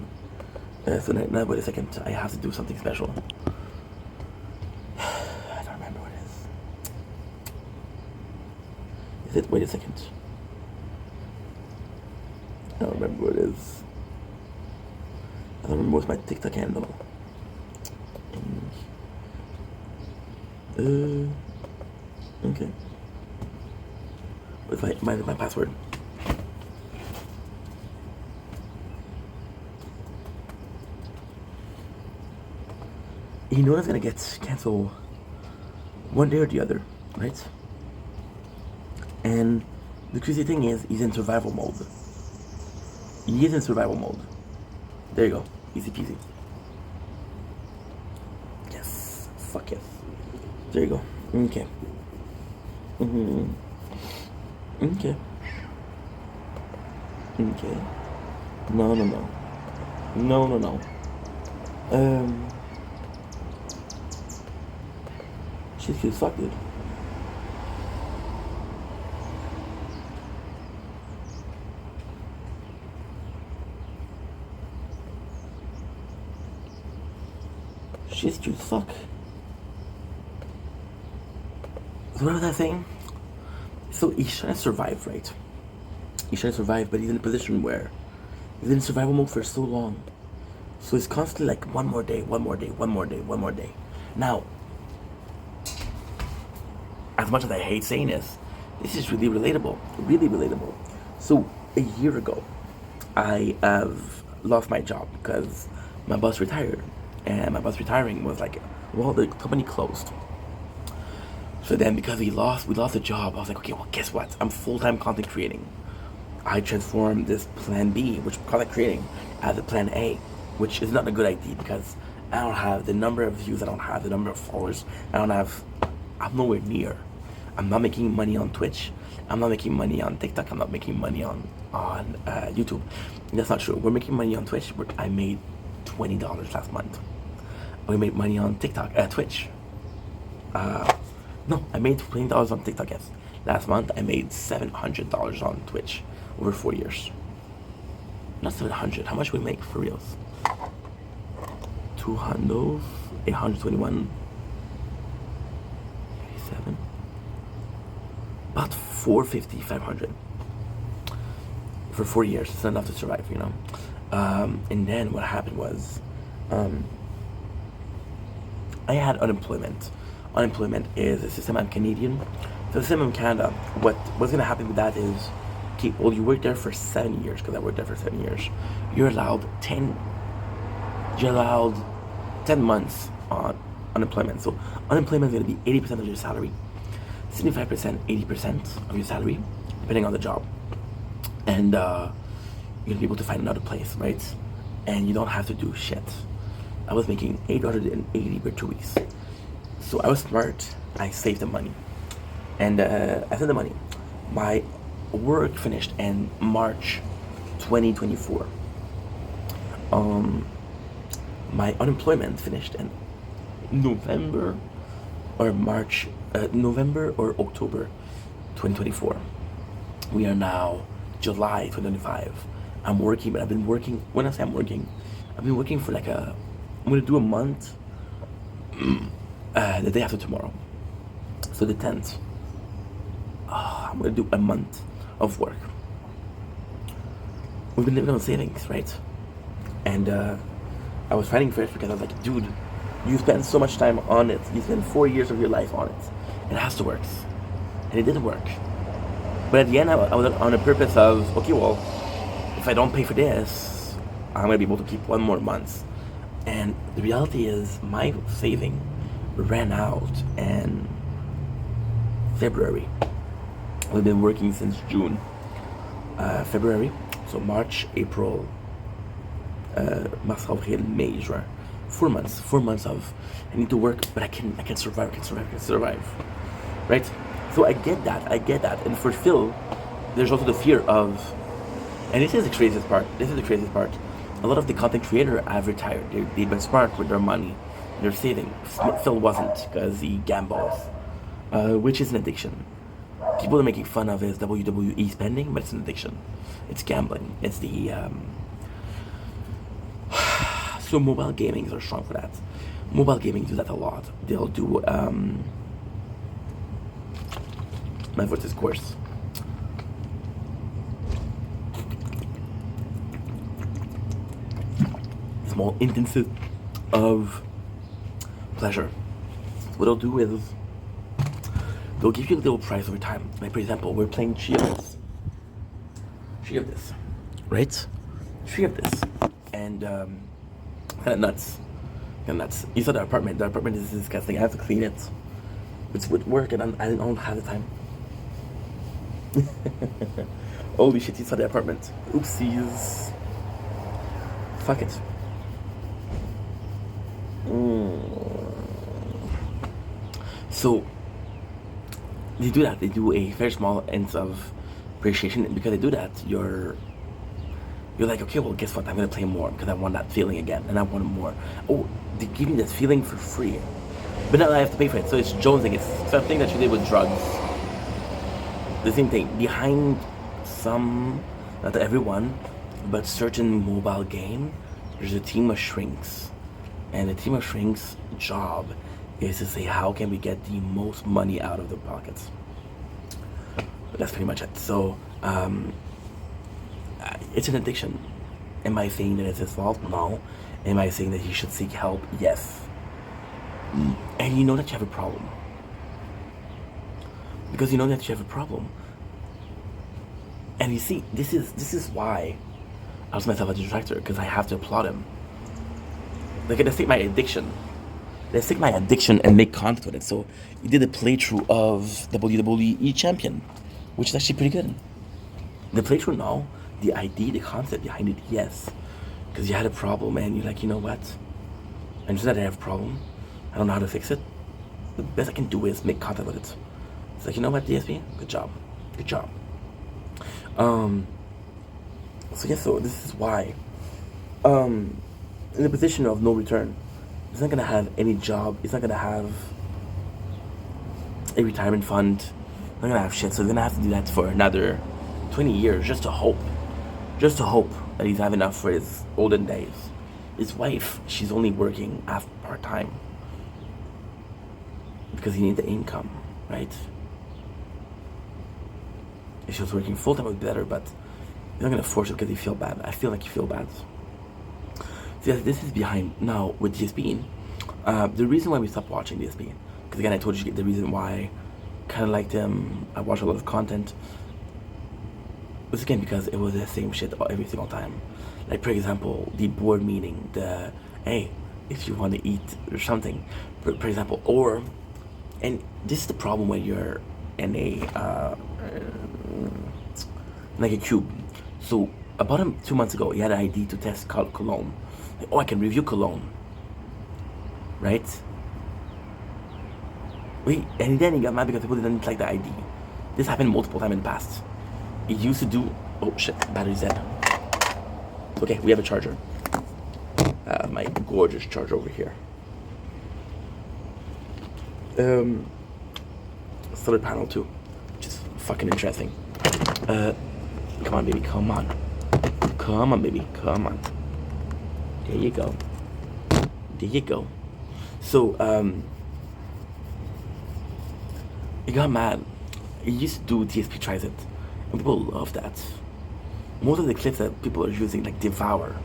So now, wait a second. I have to do something special. I don't remember what it is. Is it? Wait a second. I don't remember what it is. I don't remember what's my TikTok handle. Okay. What's my password? You know that's gonna get canceled one day or the other, right? And the crazy thing is, he's in survival mode. He is in survival mode. There you go. Easy peasy. Yes. Fuck yes. There you go. Okay. Okay. Okay. No. She's cute as fuck, dude. She's cute as fuck. So what was I saying? So he's trying to survive, right? He's trying to survive, but he's in a position where he's in survival mode for so long. So it's constantly like one more day. Now, as much as I hate saying this is really relatable. So a year ago, I have lost my job because my boss retired, and my boss retiring was like, well, the company closed. So then, because we lost the job, I was like, okay, well, guess what? I'm full-time content creating. I transformed this plan B, which we call it creating, as a plan A, which is not a good idea because I don't have the number of views, I don't have the number of followers, I'm nowhere near. I'm not making money on Twitch, I'm not making money on TikTok, I'm not making money on YouTube. That's not true. We're making money on Twitch. I made $20 last month. We made money on TikTok, Twitch. No, I made $20 on TikTok, yes. Last month, I made $700 on Twitch over 4 years. Not 700. How much we make for reals? 200, 821, 87. About 450, 500. For 4 years. It's not enough to survive, you know. And then what happened was, I had unemployment. Unemployment is a system. I'm Canadian. So the system in Canada, what's gonna happen with that is, okay, well, you work there for 7 years, because I worked there for 7 years. You're allowed 10 months on unemployment. So unemployment is gonna be 80% of your salary, 75%, 80% of your salary, depending on the job. And you're gonna be able to find another place, right? And you don't have to do shit. I was making $880 per 2 weeks. So I was smart. I saved the money. And I saved the money. My work finished in March 2024. My unemployment finished in November or October 2024. We are now July 2025. I'm working, but I've been working. When I say I'm working, I've been working for I'm gonna do a month the day after tomorrow. So the 10th. I'm gonna do a month of work. We've been living on savings, right? And I was fighting for it because I was like, dude, you spend so much time on it. You spend 4 years of your life on it. It has to work. And it didn't work. But at the end, I was on a purpose of, okay, well, if I don't pay for this, I'm gonna be able to keep 1 more month. And the reality is, my saving ran out in February. We've been working since June, February, so March, April, Mars, Avril, May, Juin. 4 months. 4 months of I need to work, but I can survive. I can survive. Right? So I get that. And for Phil, there's also the fear of, and this is the craziest part. A lot of the content creators have retired. They've been smart with their money. They're saving. Phil wasn't, because he gambles, which is an addiction. People are making fun of his WWE spending, but it's an addiction. It's gambling. It's the so mobile gaming are strong for that. Mobile gaming do that a lot. They'll do my voice is coarse. Small instances of pleasure. What they'll do is they'll give you a little prize over time. Like, for example, we're playing Tree of this, right? Tree of this, and kind of nuts. You saw the apartment. The apartment is disgusting. I have to clean it. It's with work, and I don't have the time. Holy shit! You saw the apartment. Oopsies. Fuck it. So they do that. They do a very small inch of appreciation, and because they do that, you're like, okay, well, guess what? I'm gonna play more because I want that feeling again, and I want more. Oh, they give me that feeling for free, but now I have to pay for it. So it's jonesing. It's something that you did with drugs. The same thing behind some, not everyone, but certain mobile game. There's a team of shrinks, and the team of shrinks' job is to say, how can we get the most money out of the pockets? But that's pretty much it. So it's an addiction. Am I saying that it's his fault? No. Am I saying that he should seek help? Yes. And you know that you have a problem. Because you know that you have a problem. And you see, this is why I was myself a detractor, because I have to applaud him. Like, let's take my addiction. And make content with it. So he did a playthrough of WWE Champion, which is actually pretty good. The playthrough, no. The idea, the concept behind it, yes. Because you had a problem and you're like, you know what? I understand that I have a problem. I don't know how to fix it. The best I can do is make content with it. It's like, you know what, DSP? Good job. Good job. So this is why. In the position of no return, it's not gonna have any job. It's not gonna have a retirement fund. It's not gonna have shit. So he's gonna have to do that for another 20 years just to hope that he's have enough for his olden days. His wife, she's only working part time because he needs the income, right? If she was working full time, it would be better, but he's not gonna force it because he feel bad. I feel like you feel bad. So yes, this is behind now with DSP. The reason why we stopped watching DSP, because again, I told you the reason why I kind of liked him. I watched a lot of content. Was again because it was the same shit every single time. Like for example, the board meeting, the hey, if you want to eat or something, for example, and this is the problem when you're in a like a cube. So about 2 months ago, he had an idea to test cologne. Like, oh, I can review cologne, right? Wait, and then he got mad because people didn't like the idea. This happened multiple times in the past. He used to do. Oh shit, battery's dead. Okay, we have a charger. My gorgeous charger over here. Solar panel too, which is fucking interesting. Come on, baby, come on. Come on, baby, come on. There you go. There you go. So, he got mad. He used to do TSP Tries It. And people love that. Most of the clips that people are using, like Devour,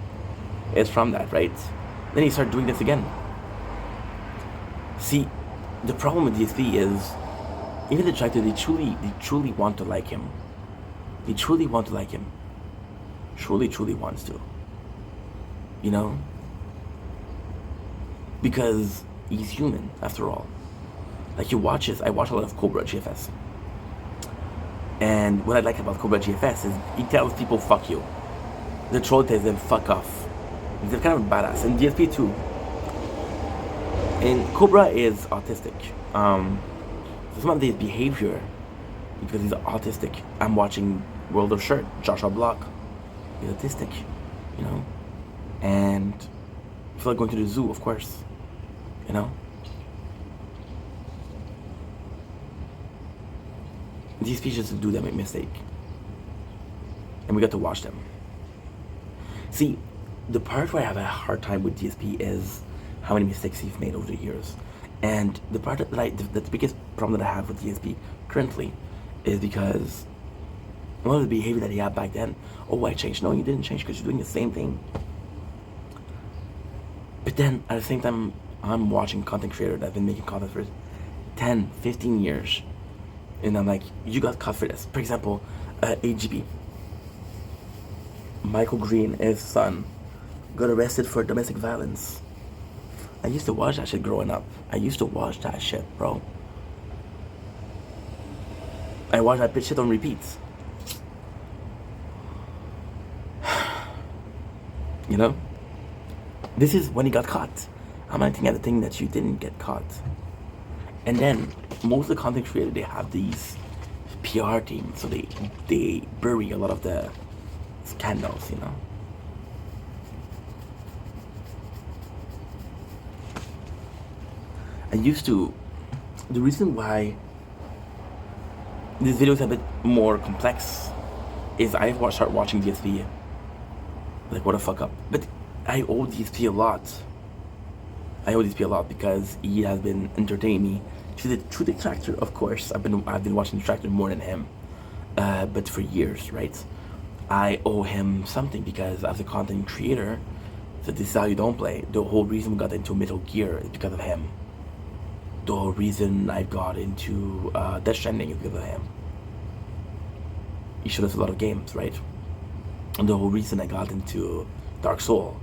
is from that, right? Then he started doing this again. See, the problem with DSP is, even the tractor, they truly want to like him. They truly want to like him. Truly wants to. You know? Because he's human, after all. Like I watch a lot of Cobra GFS. And what I like about Cobra GFS is he tells people fuck you. The troll tells them fuck off. They're kind of badass. And DSP too. And Cobra is autistic. Some of his behavior, because he's autistic. I'm watching World of Shirt, Joshua Block. He's autistic, you know? And I feel like going to the zoo, of course. You know? These speeches do them a mistake. And we got to watch them. See, the part where I have a hard time with DSP is how many mistakes he's made over the years. And the part that the biggest problem that I have with DSP currently is because one of the behavior that he had back then, oh, I changed. No, you didn't change because you're doing the same thing. But then at the same time, I'm watching content creators that have been making content for 10, 15 years. And I'm like, you got caught for this. For example, AGP. Michael Green, his son, got arrested for domestic violence. I used to watch that shit growing up. I used to watch that shit, bro. I watched that shit on repeats. You know? This is when he got caught. I'm not thinking of the thing that you didn't get caught. And then, most of the content creators, they have these PR teams, so they bury a lot of the scandals, you know? The reason why this video is a bit more complex is I start watching DSP. Like, what the fuck up? But I owe DSP a lot. I owe DSP a lot because he has been entertaining me through the Tractor, of course. I've been watching the Tractor more than him, but for years, right? I owe him something because as a content creator, so this is how you don't play. The whole reason we got into Metal Gear is because of him. The whole reason I got into Death Stranding is because of him. He showed us a lot of games, right? And the whole reason I got into Dark Soul,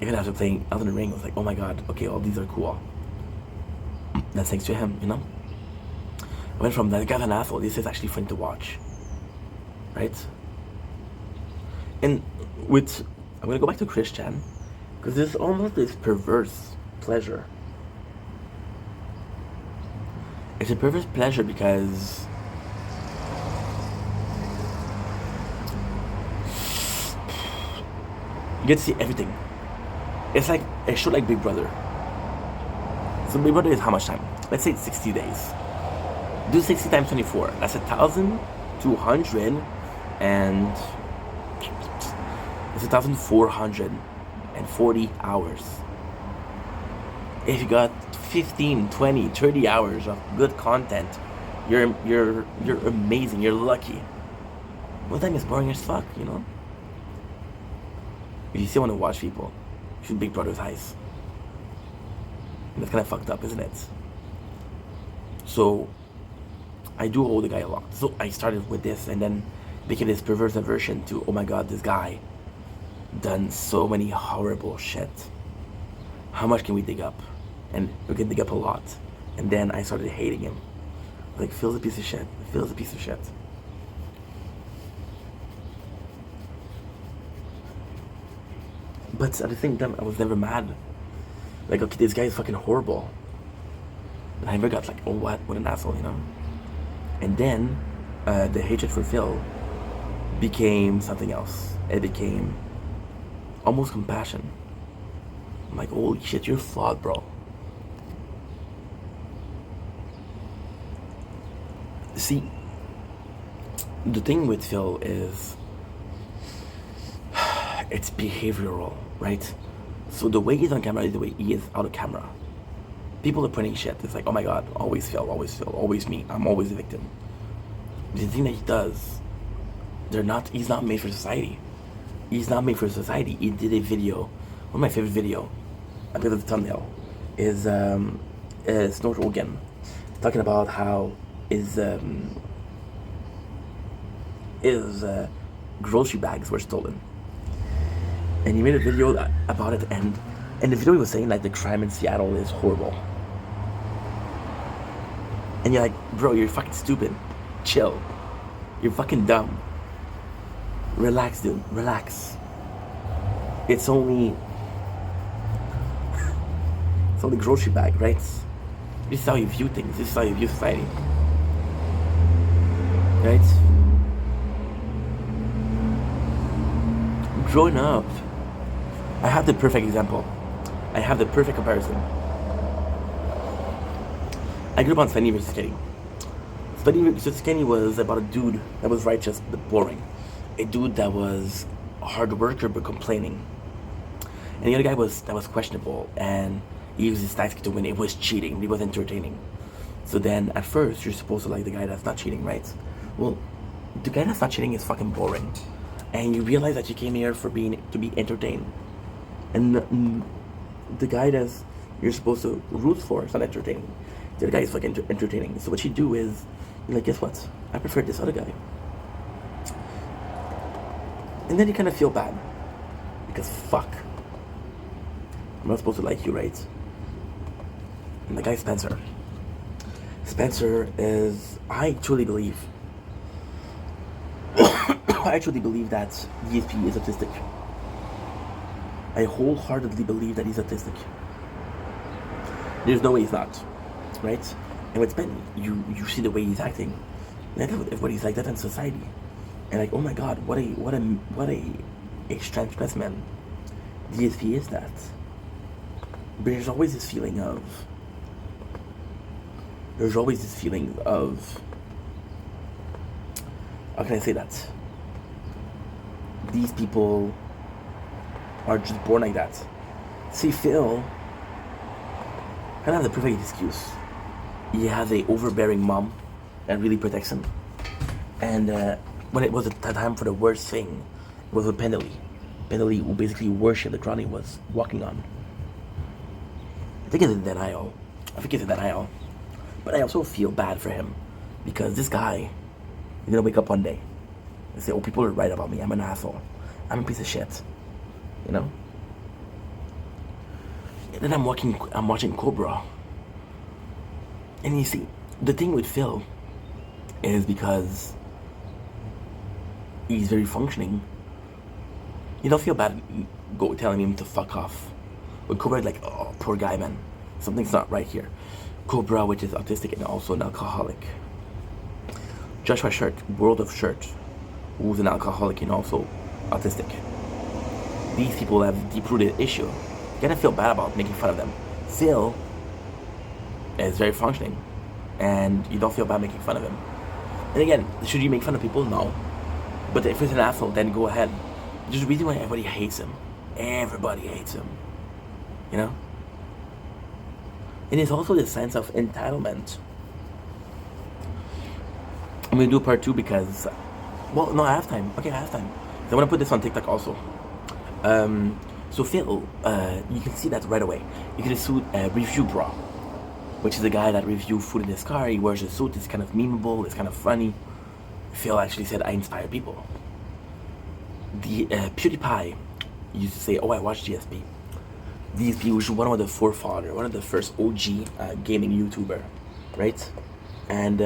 even after playing Elden Ring, I was like, oh my god, okay, all these are cool. That's thanks to him, you know? I went from that guy's an asshole, this is actually fun to watch. right? And with, I'm gonna go back to Christian, because there's almost this perverse pleasure. It's a perverse pleasure because you get to see everything. It's like a show like Big Brother. So Big Brother is how much time? Let's say it's 60 days. Do 60 times 24. That's 1,200 and it's 1,440 hours. If you got 15, 20, 30 hours of good content, you're amazing. You're lucky. One time is boring as fuck, you know. If you still want to watch people, shoot Big Brother's eyes. And that's kind of fucked up, isn't it? So I do owe the guy a lot. So I started with this and then became this perverse aversion to, oh my god, this guy done so many horrible shit. How much can we dig up? And we can dig up a lot. And then I started hating him. Like, Phil's a piece of shit. Phil's a piece of shit. But at the same time, I was never mad. Like, okay, this guy is fucking horrible. And I never got like, oh, what an asshole, you know? And then the hatred for Phil became something else. It became almost compassion. I'm like, holy shit, you're flawed, bro. See, the thing with Phil is it's behavioral, right? So the way he's on camera is the way he is out of camera. People are putting shit. It's like, oh my god, always Phil, always me. I'm always the victim. The thing that he does, he's not made for society. He's not made for society. He did a video, one of my favorite video, I believe the thumbnail, is Snow Rogan, talking about how his grocery bags were stolen. And he made a video about it, and in the video he was saying like the crime in Seattle is horrible. And you're like, bro, you're fucking stupid. Chill. You're fucking dumb. Relax, dude. Relax. It's only grocery bag, right? This is how you view things. This is how you view society. Right? Growing up, I have the perfect example. I have the perfect comparison. I grew up on Spenny vs. Kenny. Spenny vs. Kenny was about a dude that was righteous but boring. A dude that was a hard worker but complaining. And the other guy that was questionable and he used his tactic to win. It was cheating. It was entertaining. So then at first you're supposed to like the guy that's not cheating, right? Well, the guy that's not cheating is fucking boring. And you realize that you came here to be entertained. And the guy that you're supposed to root for is not entertaining. The other guy is fucking entertaining. So what you do is, you're like, guess what? I prefer this other guy. And then you kind of feel bad. Because fuck. I'm not supposed to like you, right? And the guy Spencer. Spencer is, I truly believe that DSP is autistic. I wholeheartedly believe that he's autistic. There's no way he's not, right? And with Ben, you see the way he's acting. And everybody's like that in society. And like, oh my god, what a strange specimen. DSP is that. But there's always this feeling of how can I say that? These people are just born like that. See, Phil kind of has the perfect excuse. He has a overbearing mom that really protects him. And when it was the time for the worst thing, it was with Pendley. Pendley who basically worshipped the ground he was walking on. I think it's in denial. But I also feel bad for him. Because this guy is gonna wake up one day and say, oh, people are right about me. I'm an asshole. I'm a piece of shit. You know? And then I'm watching Cobra. And you see, the thing with Phil is because he's very functioning. You don't feel bad go telling him to fuck off. But Cobra is like, oh, poor guy, man. Something's not right here. Cobra, which is autistic and also an alcoholic. Joshua Shirt, World of Shirt, who's an alcoholic and also autistic. These people have deep-rooted issue. You gotta feel bad about making fun of them. Phil is very functioning, and you don't feel bad making fun of him. And again, should you make fun of people? No. But if he's an asshole, then go ahead. There's a reason why everybody hates him. Everybody hates him. You know? And it's also this sense of entitlement. I'm gonna do part 2 because, well, no, I have time. Okay, I have time. I wanna put this on TikTok also. So Phil, you can see that right away. You can see Review Bra, which is a guy that reviews food in his car. He wears a suit. It's kind of memeable. It's kind of funny. Phil actually said, "I inspire people." The PewDiePie used to say, "Oh, I watch GSP." GSP was one of the forefather, one of the first OG gaming YouTuber, right? And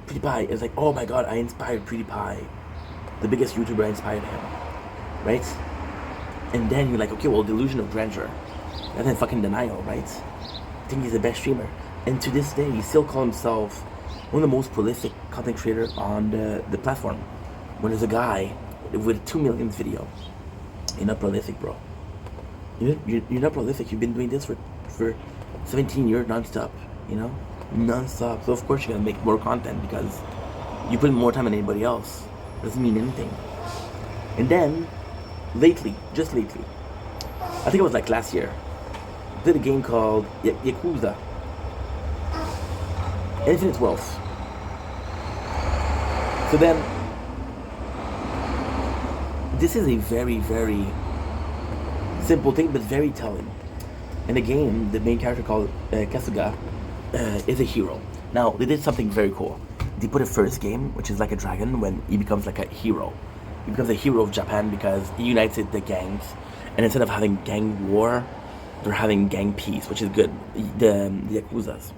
PewDiePie is like, "Oh my God, I inspired PewDiePie, the biggest YouTuber. I inspired him," right? And then you're like, okay, well, delusion of grandeur, and then fucking denial, right? I think he's the best streamer, and to this day, he still calls himself one of the most prolific content creators on the platform. When there's a guy with 2 million video, you're not prolific, bro. You're not prolific. You've been doing this for 17 years non-stop, you know? Non-stop. So of course you're gonna make more content because you put in more time than anybody else. Doesn't mean anything. And then, just lately, I think it was like last year, did a game called Yakuza Infinite Wealth. So then, this is a very, very simple thing, but very telling. In the game, the main character called Kasuga is a hero. Now, they did something very cool. They put a first game, which is like a dragon, when he becomes like a hero. He becomes a hero of Japan because he unites the gangs. And instead of having gang war, they're having gang peace, which is good. The Yakuzas.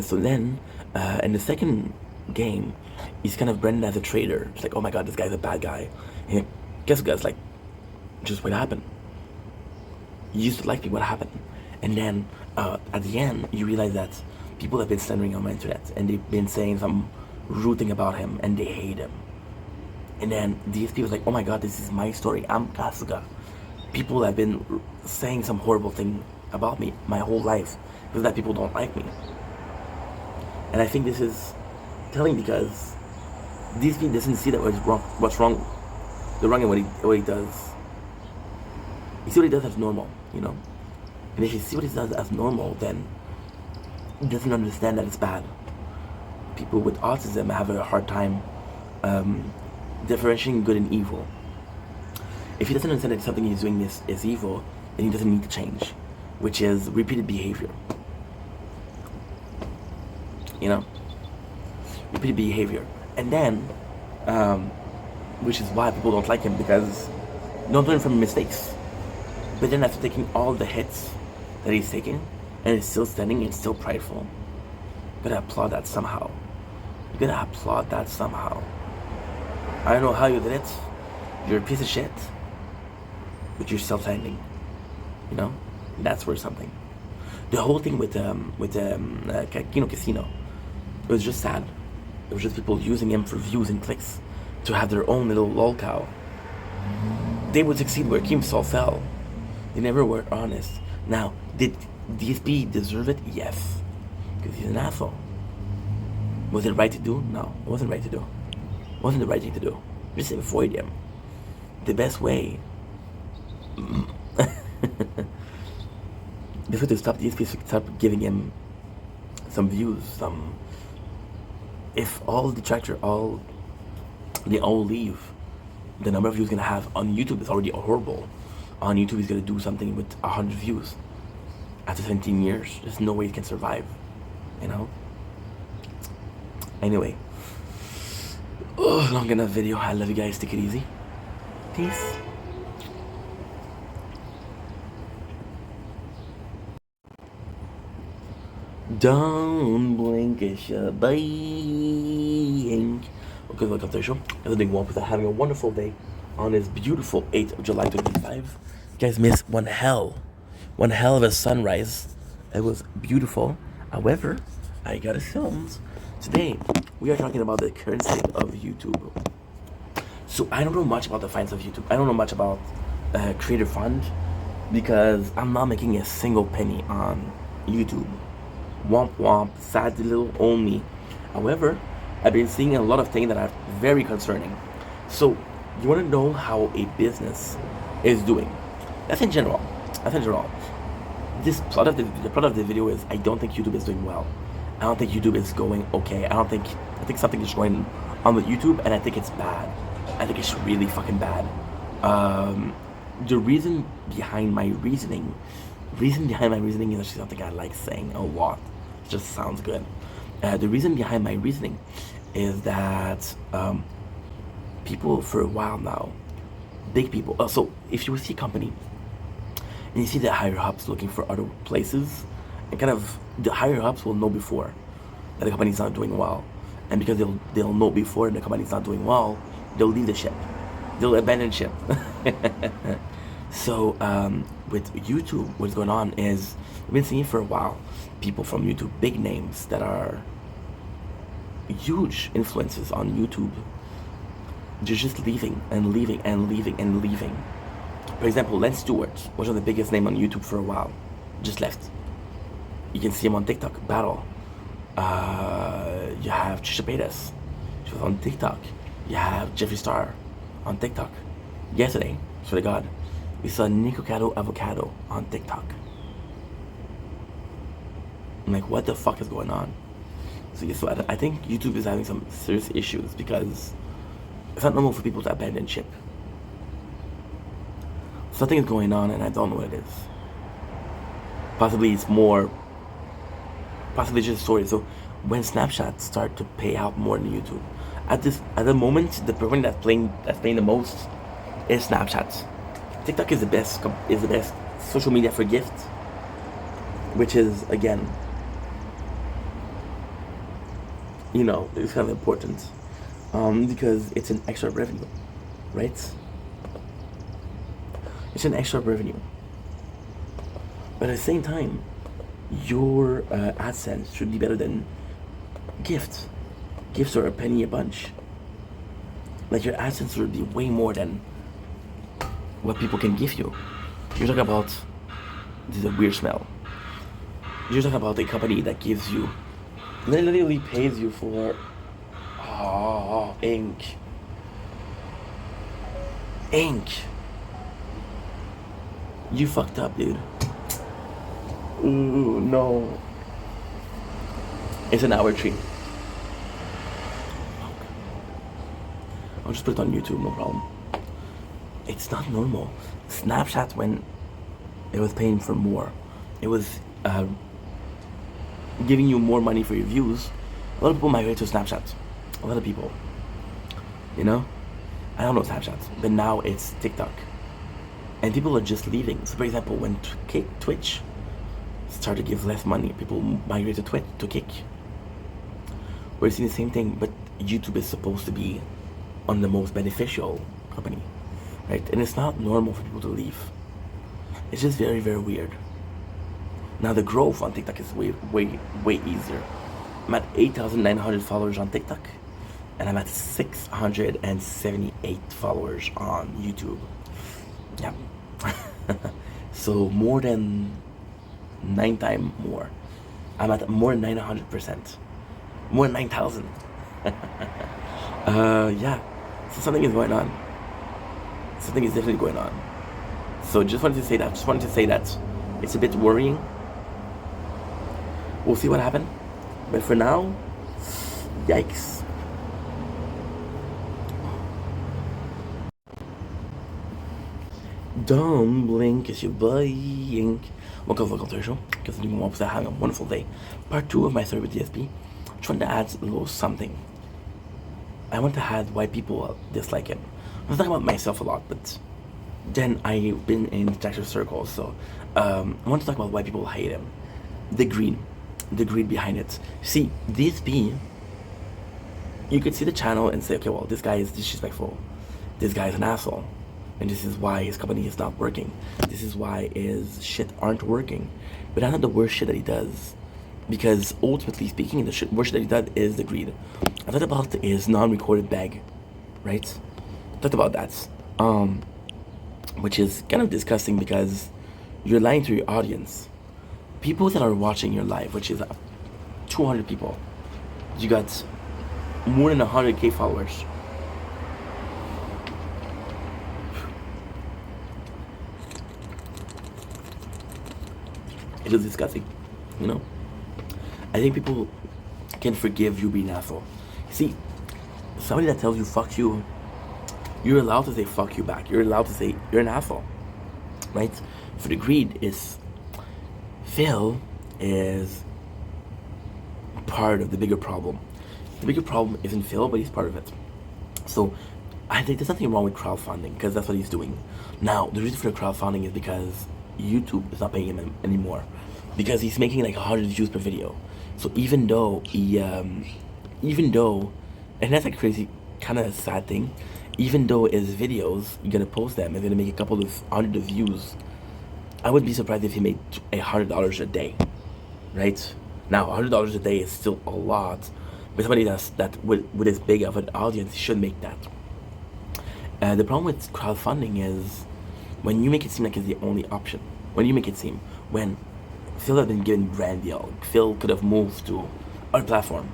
So then, in the second game, he's kind of branded as a traitor. It's like, oh my God, this guy's a bad guy. And Kasuga's like, just what happened? You used to like me, what happened? And then at the end, you realize that people have been slandering on the internet and they've been saying some rude thing about him and they hate him. And then these people are like, oh my God, this is my story. I'm Kasuga. People have been saying some horrible thing about me my whole life because that people don't like me. And I think this is telling because these people doesn't see that what's wrong, the wrong in what he does. You see what he does as normal, you know? And if you see what he does as normal, then he doesn't understand that it's bad. People with autism have a hard time differentiating good and evil. If he doesn't understand that something he's doing is evil, then he doesn't need to change, which is repeated behavior. You know? Repeated behavior. And then, which is why people don't like him, because you don't learn from mistakes. But then after taking all the hits that he's taking, and he's still standing and still prideful, you gotta applaud that somehow. You gotta applaud that somehow. I don't know how you did it. You're a piece of shit, but you're still standing. You know, that's worth something. The whole thing with Kino Casino, it was just sad. It was just people using him for views and clicks to have their own little lolcow. They would succeed where Kim Sol fell. They never were honest. Now, did DSP deserve it? Yes, because he's an asshole. Was it right to do? No, it wasn't right to do. It wasn't the right thing to do. Just avoid him. The best way. The way to stop DSP is to stop giving him some views, some. If all detractor, they all leave, the number of views he's gonna have on YouTube is already horrible. On YouTube, he's gonna do something with 100 views. After 17 years, there's no way he can survive. You know. Anyway, long enough video. I love you guys. Take it easy. Peace. Don't blink, it's your blink. Good luck on the show. Everything well with having a wonderful day on this beautiful 8th of July 2025. You guys missed one hell of a sunrise. It was beautiful. However, I got filmed. Today, we are talking about the current state of YouTube. So I don't know much about the finance of YouTube. I don't know much about Creator Fund because I'm not making a single penny on YouTube. Womp womp, sad little only. However, I've been seeing a lot of things that are very concerning. So you want to know how a business is doing? That's in general. This plot of the plot of the video is I don't think YouTube is doing well. I don't think YouTube is going okay. I think something is going on with YouTube, and I think it's bad. I think it's really fucking bad. The reason behind my reasoning is actually something I like saying a lot. It just sounds good. The reason behind my reasoning is that people for a while now, big people. So if you see a company and you see the higher ups looking for other places, and kind of the higher ups will know before that the company's not doing well, and because they'll know before the company's not doing well, they'll leave the ship, they'll abandon ship. So with YouTube, what's going on is we've been seeing for a while people from YouTube, big names that are huge influences on YouTube, they're just leaving and leaving and leaving and leaving. For example, Lance Stewart was one of the biggest names on YouTube for a while, just left. You can see him on TikTok, Battle. You have Trisha Paytas, she was on TikTok. You have Jeffree Star on TikTok. Yesterday, swear to God, we saw Nikocado Avocado on TikTok. I'm like, what the fuck is going on? So I think YouTube is having some serious issues because it's not normal for people to abandon ship. Something is going on and I don't know what it is. Possibly just story. So when Snapchat start to pay out more than YouTube, at the moment, the person that's paying the most is Snapchat. TikTok is the best social media for gifts, which is again, it's kind of important because it's an extra revenue, right? It's an extra revenue, but at the same time, your AdSense should be better than gifts. Gifts are a penny a bunch. Like your AdSense should be way more than what people can give you. You're talking about, this is a weird smell. You're talking about a company that gives you, literally pays you for, ink. You fucked up, dude. Ooh, no. It's an hour tree. I'll just put it on YouTube, no problem. It's not normal. Snapchat, when it was paying for more, it was giving you more money for your views. A lot of people migrate to Snapchat. A lot of people. I don't know Snapchat, but now it's TikTok. And people are just leaving. So for example, when Twitch started to give less money, people migrate to Kick. We're seeing the same thing, but YouTube is supposed to be on the most beneficial company, right? And it's not normal for people to leave. It's just very, very weird. Now the growth on TikTok is way, way, way easier. I'm at 8,900 followers on TikTok, and I'm at 678 followers on YouTube. Yeah. So more than 9 times more. I'm at more than 900%. More than 9,000. Yeah. So something is going on. Something is definitely going on. So just wanted to say that. It's a bit worrying. We'll see what happens. But for now, yikes. Don't blink, cause you're buying. Welcome to the show. Continuing on with having a wonderful day. Part 2 of my story with DSP. Trying to add a little something. I want to add why people dislike him. I'm talking about myself a lot, but then I've been in detective circles, so I want to talk about why people hate him. The greed behind it. See, DSP you could see the channel and say, okay, well, this guy is disrespectful. This guy is an asshole. And this is why his company is not working. This is why his shit aren't working. But that's not the worst shit that he does. Because ultimately speaking, the worst shit that he does is the greed. I talked about his non-recorded bag, right? I talked about that. Which is kind of disgusting because you're lying to your audience. People that are watching your live, which is 200 people. You got more than 100K followers. It is disgusting, you know? I think people can forgive you being an asshole. See, somebody that tells you fuck you, you're allowed to say fuck you back. You're allowed to say you're an asshole, right? For the greed is, Phil is part of the bigger problem. The bigger problem isn't Phil, but he's part of it. So I think there's nothing wrong with crowdfunding because that's what he's doing. Now, the reason for the crowdfunding is because YouTube is not paying him anymore because he's making like 100 views per video. So even though and that's a crazy kind of sad thing, even though his videos, you're gonna post them, and gonna make a couple of hundred of views, I would be surprised if he made $100 a day, right? Now, $100 a day is still a lot, but somebody that with as big of an audience should make that. The problem with crowdfunding is when you make it seem like it's the only option. When Phil had been given brand deal, Phil could have moved to other platform.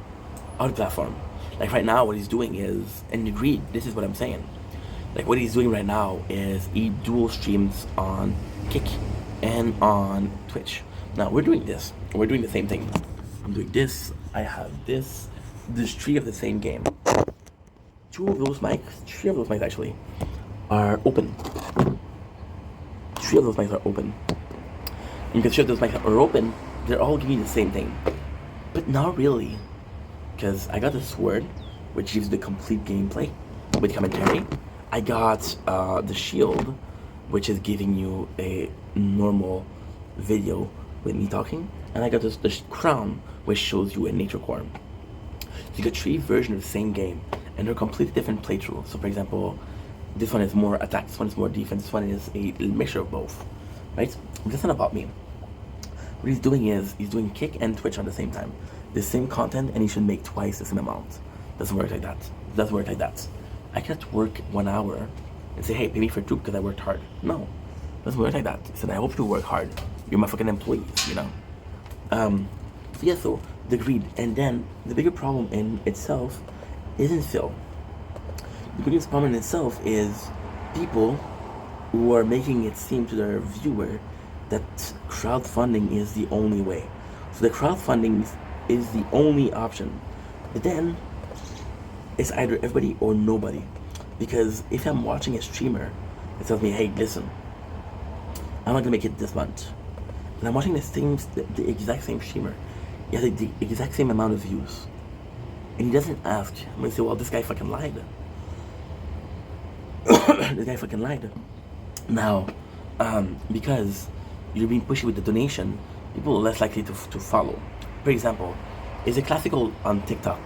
Like right now, what he's doing is, and agreed, this is what I'm saying. Like what he's doing right now is he dual streams on Kick and on Twitch. Now we're doing this. We're doing the same thing. I'm doing this. I have this. There's 3 of the same game. 3 of those mics actually, are open. 3 of those mics are open. And because 3 of those mics are open, they're all giving you the same thing. But not really. Because I got the Sword, which gives the complete gameplay with commentary. I got the Shield, which is giving you a normal video with me talking. And I got the Crown, which shows you a nature core. So you got 3 versions of the same game, and they're completely different playthrough. So for example, this one is more attack, this one is more defense, this one is a mixture of both, right? But that's not about me. What he's doing is, he's doing Kick and Twitch at the same time. The same content, and he should make twice the same amount. Doesn't work like that. I can't work 1 hour and say, hey, pay me for 2 because I worked hard. No, doesn't work like that. He said, I hope you work hard. You're my fucking employees, you know? So the greed. And then the bigger problem in itself isn't Phil. The biggest problem in itself is people who are making it seem to their viewer that crowdfunding is the only way. So the crowdfunding is the only option. But then it's either everybody or nobody. Because if I'm watching a streamer that tells me, hey, listen, I'm not gonna make it this month, and I'm watching the exact same streamer, he has the exact same amount of views, and he doesn't ask, I'm gonna say, well, this guy fucking lied. This guy fucking lied. Now, because you're being pushy with the donation, people are less likely to follow. For example, it's a classical on TikTok.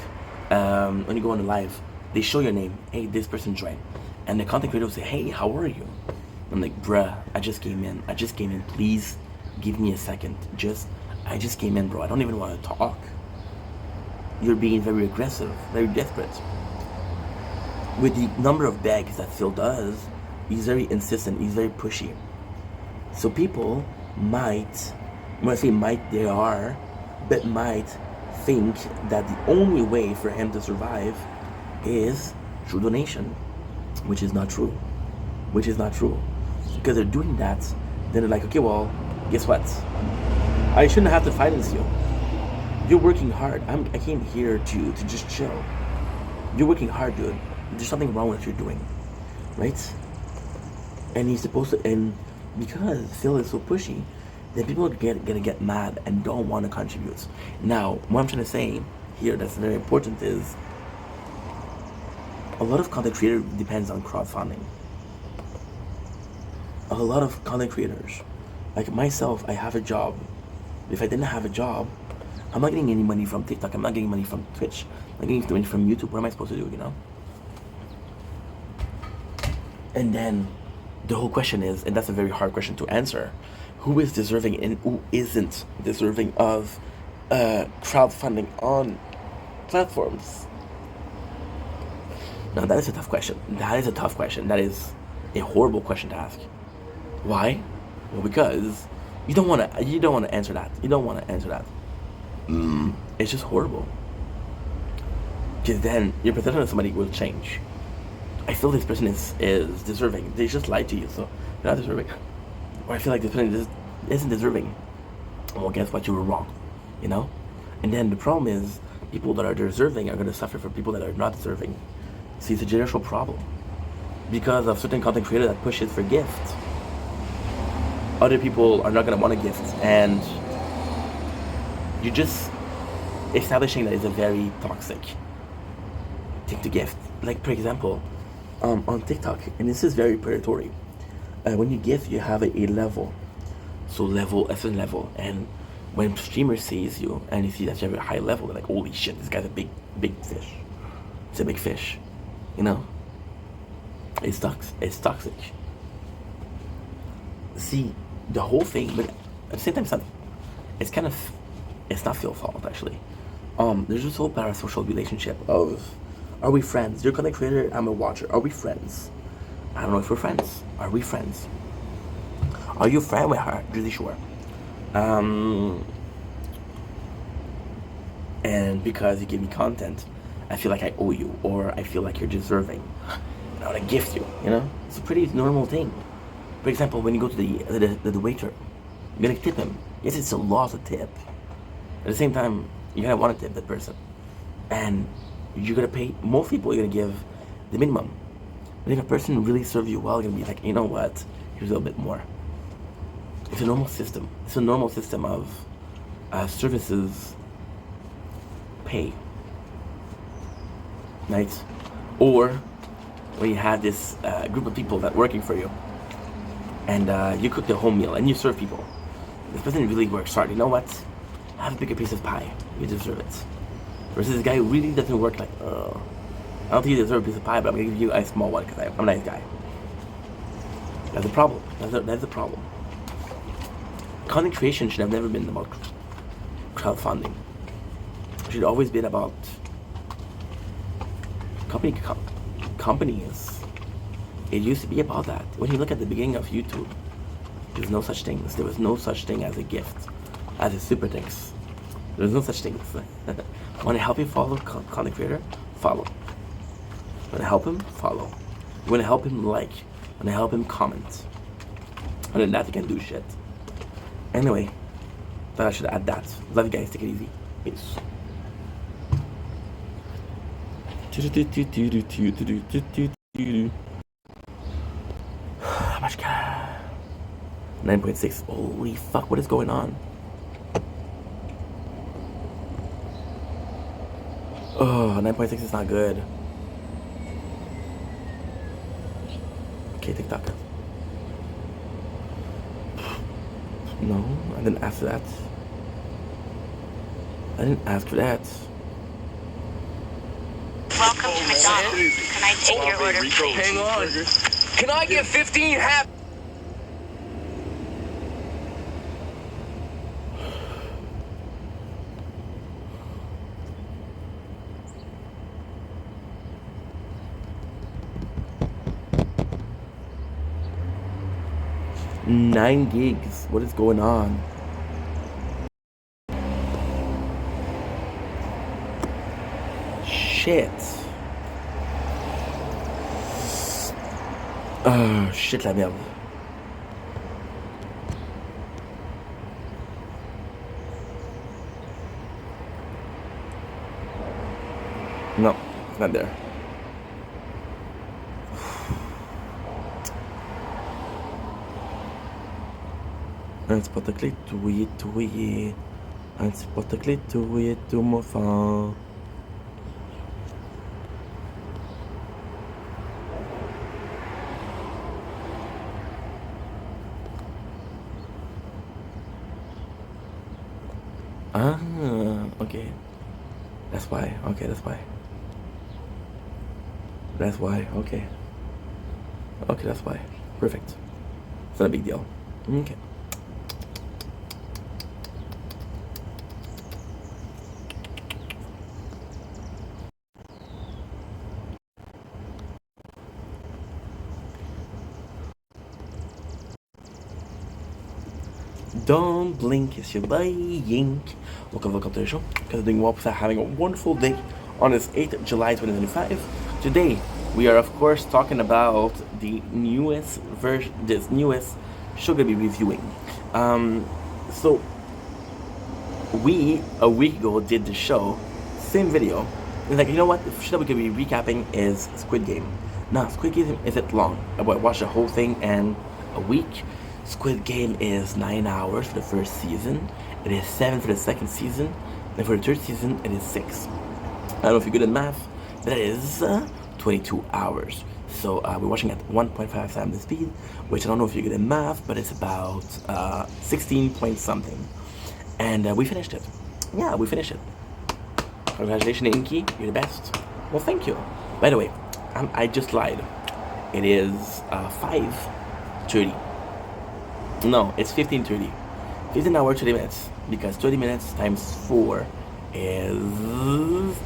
When you go on the live, they show your name. Hey, this person joined, and the content creator will say, "Hey, how are you?" I'm like, "Bruh, I just came in. Please give me a second. I just came in, bro. I don't even want to talk." You're being very aggressive, very desperate. With the number of bags that Phil does, he's very insistent. He's very pushy. So people might, when I say might, they are, but might think that the only way for him to survive is through donation, which is not true. Because they're doing that, then they're like, okay, well, guess what? I shouldn't have to finance you. You're working hard. I came here to just chill. You're working hard, dude. There's something wrong with what you're doing, right? And he's supposed to, and because Phil is so pushy, then people are gonna get mad and don't want to contribute. Now, what I'm trying to say here that's very important is a lot of content creator depends on crowdfunding. A lot of content creators, like myself, I have a job. If I didn't have a job, I'm not getting any money from TikTok. I'm not getting money from Twitch. I'm not getting money from YouTube. What am I supposed to do, you know? And then the whole question is, and that's a very hard question to answer, who is deserving and who isn't deserving of crowdfunding on platforms? Now that is a tough question. That is a tough question. That is a horrible question to ask. Why? Well, because you don't want to answer that. You don't want to answer that. It's just horrible. Because then your perception of somebody will change. I feel this person is deserving. They just lied to you, so they're not deserving. Or I feel like this person isn't deserving. Well, guess what? You were wrong. You know? And then the problem is, people that are deserving are going to suffer for people that are not deserving. See, it's a generational problem. Because of certain content creator that pushes for gifts. Other people are not going to want a gift. And you're just establishing that it's a very toxic thing to gift. Like, for example, on TikTok, and this is very predatory. When you gift, you have a level. So a certain level. And when streamer sees you and he sees that you have a high level, they're like, holy shit, this guy's a big fish. It's a big fish. You know? It's toxic. See, the whole thing, but at the same time, it's not your fault, actually. There's this whole parasocial relationship of, are we friends? You're a content creator, I'm a watcher. Are we friends? I don't know if we're friends. Are we friends? Are you a friend with her? Really sure. And because you give me content, I feel like I owe you, or I feel like you're deserving. And I want to gift you, you know? It's a pretty normal thing. For example, when you go to the waiter, you're gonna tip him. Yes, it's a law to tip. At the same time, you're gonna want to tip that person. And you're gonna pay, most people you're gonna give the minimum. But if a person really serves you well, you're gonna be like, you know what, here's a little bit more. It's a normal system. It's a normal system of services pay. Right? Or when you have this group of people that are working for you, and you cook the whole meal and you serve people. This person really works hard. You know what? Have a bigger piece of pie. You deserve it. Versus this guy who really doesn't work like, I don't think you deserve a piece of pie, but I'm gonna give you a small one because I'm a nice guy. That's a problem. That's a problem. Content creation should have never been about crowdfunding. It should always been about companies. It used to be about that. When you look at the beginning of YouTube, there's no such thing. There was no such thing as a gift, as a super thanks. There's no such thing. Want to help you follow content creator? Follow. Want to help him? Follow. You want to help him? Like. Want to help him? Comment. Other than that, you can do shit. Anyway, thought I should add that. Love you guys. Take it easy. Peace. How much cash? 9.6. Holy fuck, what is going on? Oh, 9.6 is not good. Okay, TikTok. No, I didn't ask for that. I didn't ask for that. Welcome to McDonald's. Can I take your order, please? Hang on. Can I get 15 half? Nine gigs. What is going on? Shit. Shit la merde. No, it's not there. Un petit porte-clés touillé. Un petit porte-clés touillé tout mon fond. Ah. that's why. Okay, that's why. That's why. Okay. Okay, that's why. Perfect. It's not a big deal. Okay. Don't blink, it's your boy Yink. Welcome to the show. Because doing well, having a wonderful day on this 8th of July 2025. Today, we are of course talking about the newest version, this newest show we're gonna be reviewing. So we a week ago did the show, same video. It's like, you know what? The show that we're gonna be recapping is Squid Game. Now, Squid Game isn't long. I watched the whole thing in a week. Squid Game is 9 hours for the first season. It is 7 for the second season, and for the third season, it is 6. I don't know if you're good at math, but that is 22 hours. So we're watching at 1.5 times the speed, which I don't know if you're good at math, but it's about 16 point something. And we finished it. Yeah, we finished it. Congratulations, Inky. You're the best. Well, thank you. By the way, I just lied. It is 5:30. No, it's 15:30. 15 hours, 30 minutes. Because 30 minutes times 4 is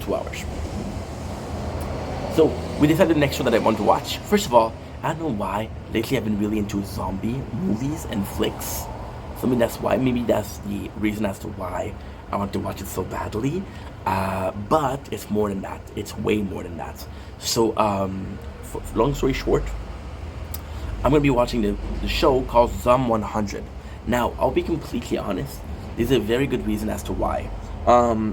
2 hours. So, we decided the next show that I want to watch. First of all, I don't know why. Lately, I've been really into zombie movies and flicks. So, maybe that's why. Maybe that's the reason as to why I want to watch it so badly. But it's more than that. It's way more than that. So, long story short, I'm going to be watching the show called Zom 100. Now, I'll be completely honest. There's a very good reason as to why. I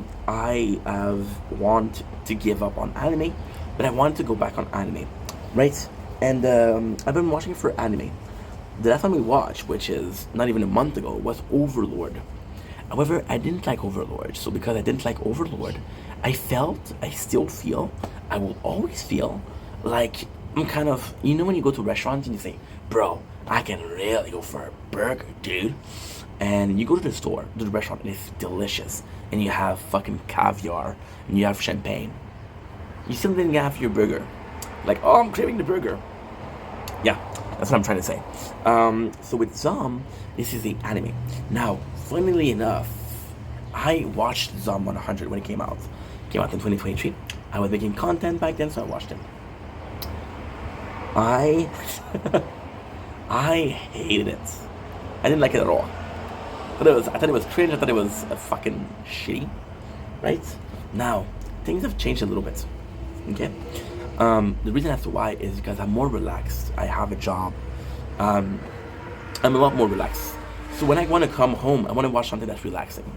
want to give up on anime, but I want to go back on anime, right? And I've been watching for anime. The last time we watched, which is not even a month ago, was Overlord. However, I didn't like Overlord. So because I didn't like Overlord, I still feel, I will always feel like I'm kind of, you know when you go to restaurants and you say, bro, I can really go for a burger, dude. And you go to the store, to the restaurant, and it's delicious. And you have fucking caviar, and you have champagne. You still didn't have your burger. Like, oh, I'm craving the burger. Yeah, that's what I'm trying to say. So with Zom, this is the anime. Now, funnily enough, I watched Zom 100 when it came out. It came out in 2023. I was making content back then, so I watched it. I hated it. I didn't like it at all. I thought it was cringe. I thought it was fucking shitty. Right? Now, things have changed a little bit. Okay? The reason as to why is because I'm more relaxed. I have a job. I'm a lot more relaxed. So when I want to come home, I want to watch something that's relaxing.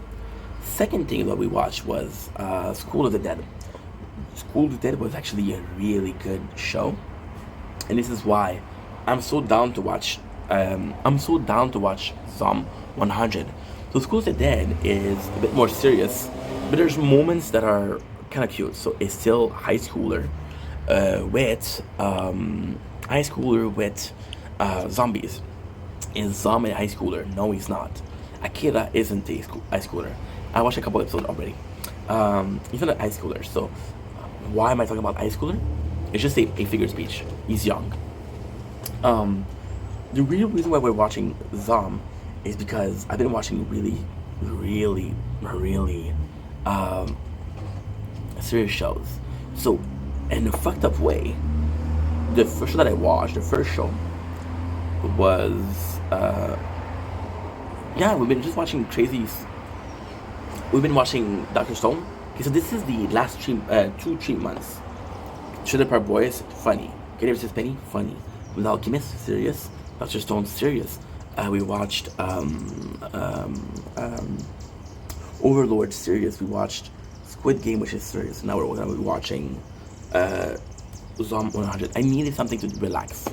Second thing that we watched was School of the Dead. School of the Dead was actually a really good show. And this is why I'm so down to watch Zom 100. So School of the Dead is a bit more serious, but there's moments that are kind of cute. So it's still high schooler with zombies. Is Zom a high schooler? No, he's not. Akira isn't a high schooler. I watched a couple episodes already. He's not a high schooler. So why am I talking about high schooler? It's just a figure of speech. He's young. The real reason why we're watching Zom is because I've been watching really serious shows. So, in a fucked up way, the first show that I watched, the first show, was we've been just watching crazies. We've been watching Dr. Stone. Okay, so this is the last 2-3 months. Trailer Park Boys, funny. Get vs. Penny, funny. With Alchemist, serious. Dr. Stone, serious. We watched Overlord, serious. We watched Squid Game, which is serious. Now we're going to be watching Zom 100. I needed something to relax.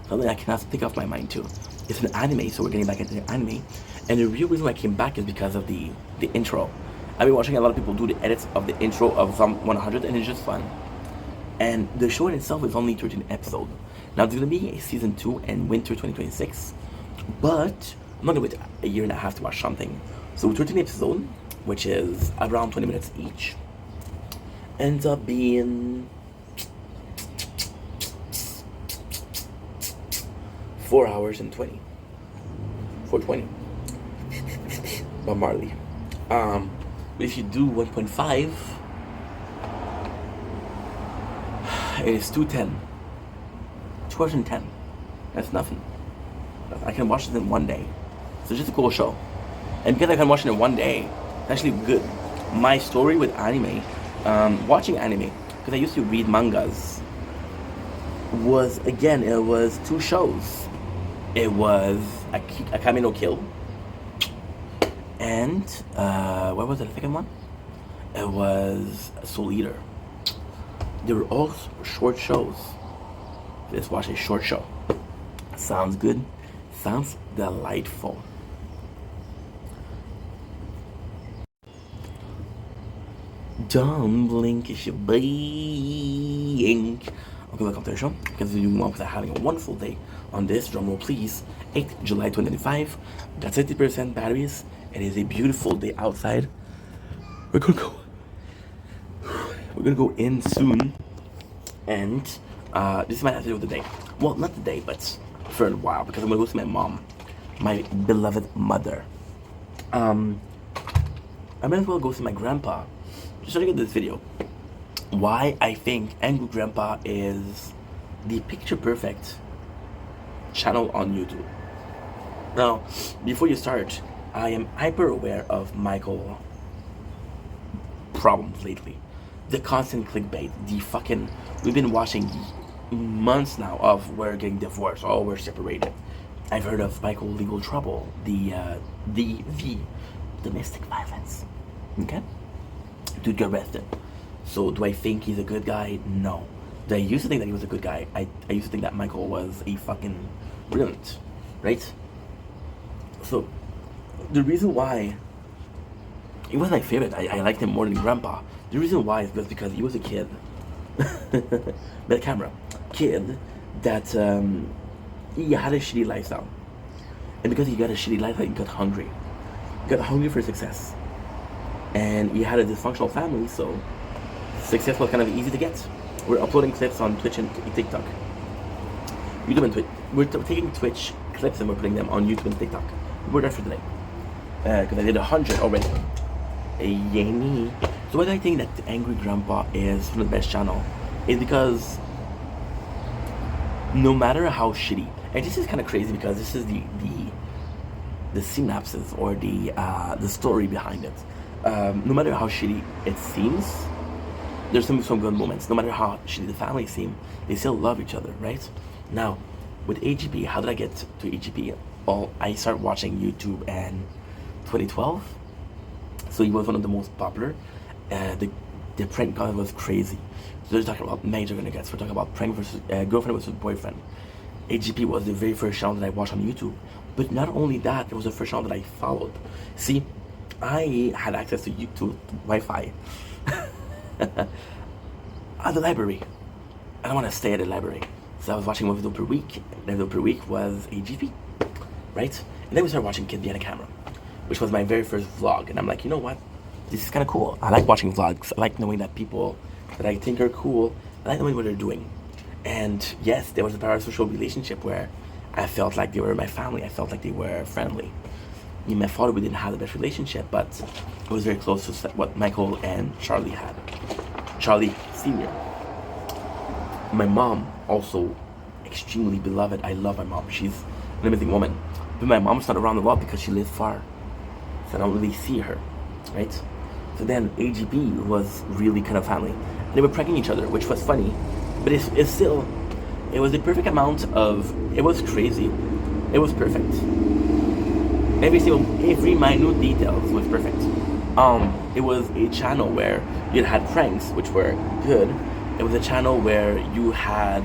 Something I cannot pick off my mind too. It's an anime, so we're getting back into the anime. And the real reason why I came back is because of the intro. I've been watching a lot of people do the edits of the intro of Zom 100, and it's just fun. And the show in itself is only 13 episodes. Now, there's going to be a season 2 in winter 2026. But I'm not going to wait a year and a half to watch something. So 13 episodes, which is around 20 minutes each. ends up being 4 hours and 20. 420. Bob Marley. If you do 1.5, it is 210. 210. That's nothing. I can watch it in one day. So it's just a cool show. And because I can watch it in one day, it's actually good. My story with anime, watching anime, because I used to read mangas, was, again, it was 2 shows. It was Akame no Kill. And, what was the second one? It was Soul Eater. They were all short shows. Let's watch a short show. Sounds good. Sounds delightful. Don't blink, if you blink. Okay, welcome to the show. Because you want having a wonderful day on this, drumroll please, 8th July 2025. Got 50% batteries. It is a beautiful day outside. We're gonna go in soon. And this is my last video of the day. Well, not the day, but for a while, because I'm gonna go see my mom, my beloved mother. I might as well go see my grandpa. Just starting this video, why I think Angry Grandpa is the picture perfect channel on YouTube. Now, before you start, I am hyper aware of Michael problems lately. The constant clickbait, we've been watching months now of we're getting divorced, or we're separated. I've heard of Michael legal trouble, the domestic violence. Okay? Dude got arrested. So do I think he's a good guy? No. Do I used to think that he was a good guy? I used to think that Michael was a fucking brilliant, right? So the reason why he was my favorite, I liked him more than Grandpa. The reason why is because he was a kid. With a camera. Kid that he had a shitty lifestyle. And because he got a shitty lifestyle, he got hungry. He got hungry for success. And he had a dysfunctional family, so success was kind of easy to get. We're uploading clips on Twitch and TikTok. YouTube and Twitch. We're taking Twitch clips and we're putting them on YouTube and TikTok. We're done for today. Because I did 100 already. Yay me. So why do I think that Angry Grandpa is one of the best channel? Is because no matter how shitty, and this is kind of crazy because this is the synapses or the story behind it. No matter how shitty it seems, there's some good moments. No matter how shitty the family seem, they still love each other, right? Now, with AGP, how did I get to AGP? Well, I started watching YouTube in 2012, so he was one of the most popular. The prank content was crazy. So they're talking about major renegades. We're talking about prank versus girlfriend versus boyfriend. AGP was the very first channel that I watched on YouTube. But not only that, it was the first channel that I followed. See, I had access to YouTube Wi-Fi at the library. I don't want to stay at the library. So I was watching one video per week. The video per week was AGP, right? And then we started watching Kid Behind a Camera, which was my very first vlog. And I'm like, you know what? This is kind of cool. I like watching vlogs. I like knowing that people that I think are cool, I like knowing what they're doing. And yes, there was a parasocial relationship where I felt like they were my family. I felt like they were friendly. Me and my father, we didn't have the best relationship, but it was very close to what Michael and Charlie had. Charlie Sr. My mom, also extremely beloved. I love my mom. She's an amazing woman. But my mom's not around a lot because she lives far. So I don't really see her, right? So then AGP was really kind of family. And they were pranking each other, which was funny. But it's still, it was the perfect amount of, it was crazy. It was perfect. Every minute details was perfect. It was a channel where you had pranks, which were good. It was a channel where you had,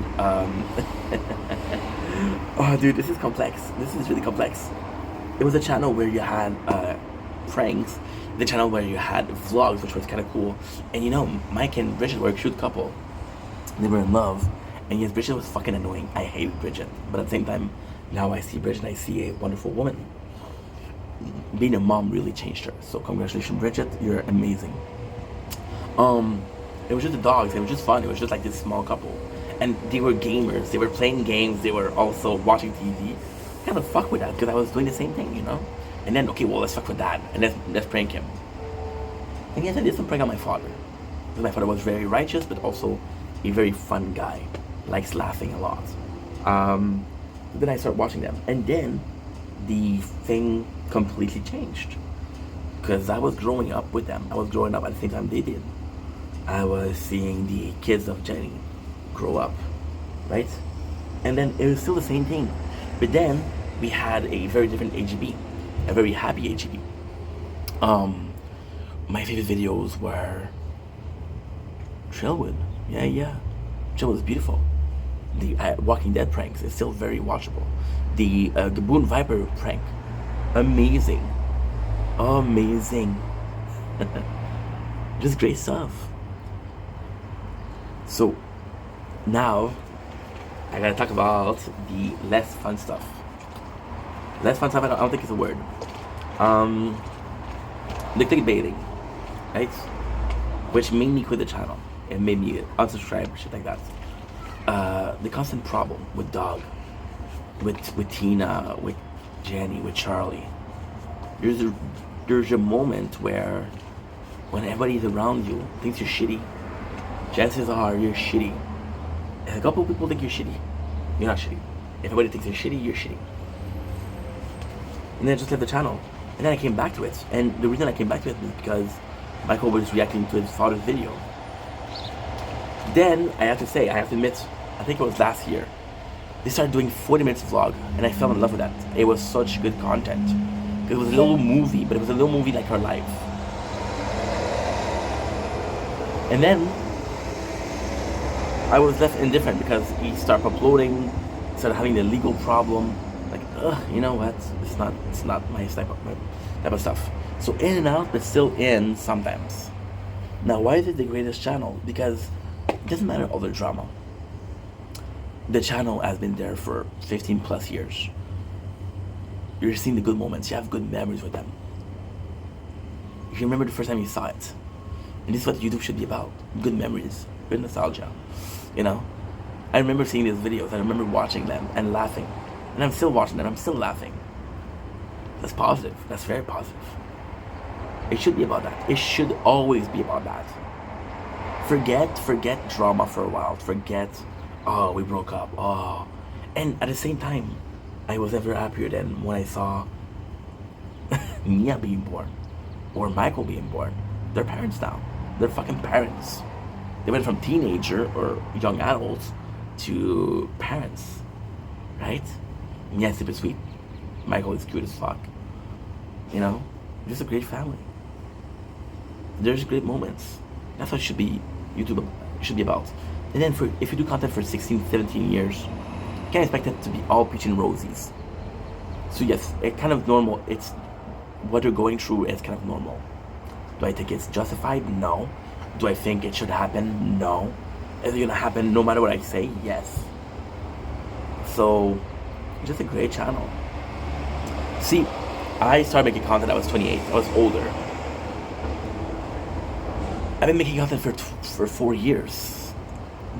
oh dude, this is complex. This is really complex. It was a channel where you had pranks. The channel where you had vlogs, which was kind of cool. And you know, Mike and Bridget were a cute couple. They were in love. And yes, Bridget was fucking annoying. I hated Bridget. But at the same time, now I see Bridget and I see a wonderful woman. Being a mom really changed her. So congratulations, Bridget. You're amazing. It was just the dogs. It was just fun. It was just like this small couple, and they were gamers. They were playing games. They were also watching TV. I kind of fuck with that because I was doing the same thing, you know. And then okay, well let's fuck with that and let's prank him. And yes, I did some prank on my father. Because my father was very righteous, but also a very fun guy. Likes laughing a lot. Then I started watching them, and then the thing completely changed. Because I was growing up with them. I was growing up at the same time they did. I was seeing the kids of Jenny grow up, right? And then it was still the same thing. But then we had a very different AGB, a very happy AGB. My favorite videos were Trailwood. Yeah. Trailwood is beautiful. The Walking Dead pranks is still very watchable. The Gaboon Viper prank, amazing. Just great stuff. So now I gotta talk about the less fun stuff. Less fun stuff, I don't think it's a word. The clickbaiting, right? Which made me quit the channel. It made me unsubscribe, shit like that. The constant problem with Dog, with Tina, with Jenny, with Charlie. There's a moment where when everybody's around you thinks you're shitty, chances are you're shitty. And a couple of people think you're shitty. You're not shitty. If everybody thinks you're shitty, you're shitty. And then I just left the channel. And then I came back to it. And the reason I came back to it was because Michael was reacting to his father's video. Then, I have to admit, I think it was last year, they started doing 40 minutes vlog, and I fell in love with that. It was such good content. It was a little movie, but it was a little movie like her life. And then, I was left indifferent because he started uploading, started having the legal problem. Like, you know what? It's not my type of stuff. So in and out, but still in sometimes. Now, why is it the greatest channel? Because it doesn't matter all the drama. The channel has been there for 15 plus years. You're seeing the good moments. You have good memories with them. You remember the first time you saw it. And this is what YouTube should be about. Good memories. Good nostalgia. You know? I remember seeing these videos. I remember watching them and laughing. And I'm still watching them. I'm still laughing. That's positive. That's very positive. It should be about that. It should always be about that. Forget drama for a while. Forget, oh, we broke up. Oh. And at the same time, I was ever happier than when I saw Mia being born. Or Michael being born. They're parents now. They're fucking parents. They went from teenager or young adults to parents. Right? Mia's super sweet. Michael is cute as fuck. You know? Just a great family. There's great moments. That's what YouTube should be about. And then if you do content for 16, 17 years, you can't expect it to be all peach and roses. So yes, it's kind of normal. It's what they're going through is kind of normal. Do I think it's justified? No. Do I think it should happen? No. Is it gonna happen no matter what I say? Yes. So, it's just a great channel. See, I started making content I was 28. I was older. I've been making content for 4 years.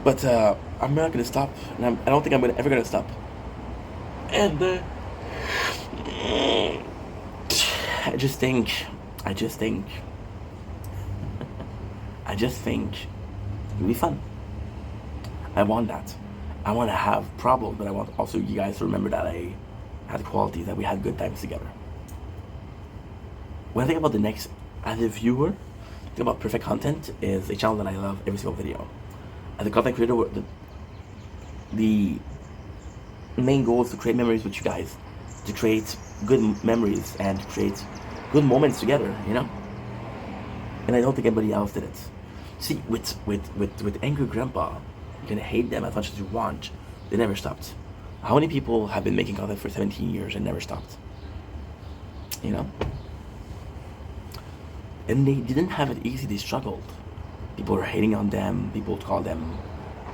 But I'm not gonna stop. And I don't think I'm ever gonna stop. And I just think it'll be fun. I want that. I want to have problems, but I want also you guys to remember that I had qualities, that we had good times together. When I think about the next, as a viewer, think about Perfect Content is a channel that I love every single video. As a content creator, the main goal is to create memories with you guys, to create good memories and to create good moments together, you know? And I don't think anybody else did it. See, with Angry Grandpa, you can hate them as much as you want. They never stopped. How many people have been making content for 17 years and never stopped? You know? And they didn't have it easy, they struggled. People were hating on them, people called them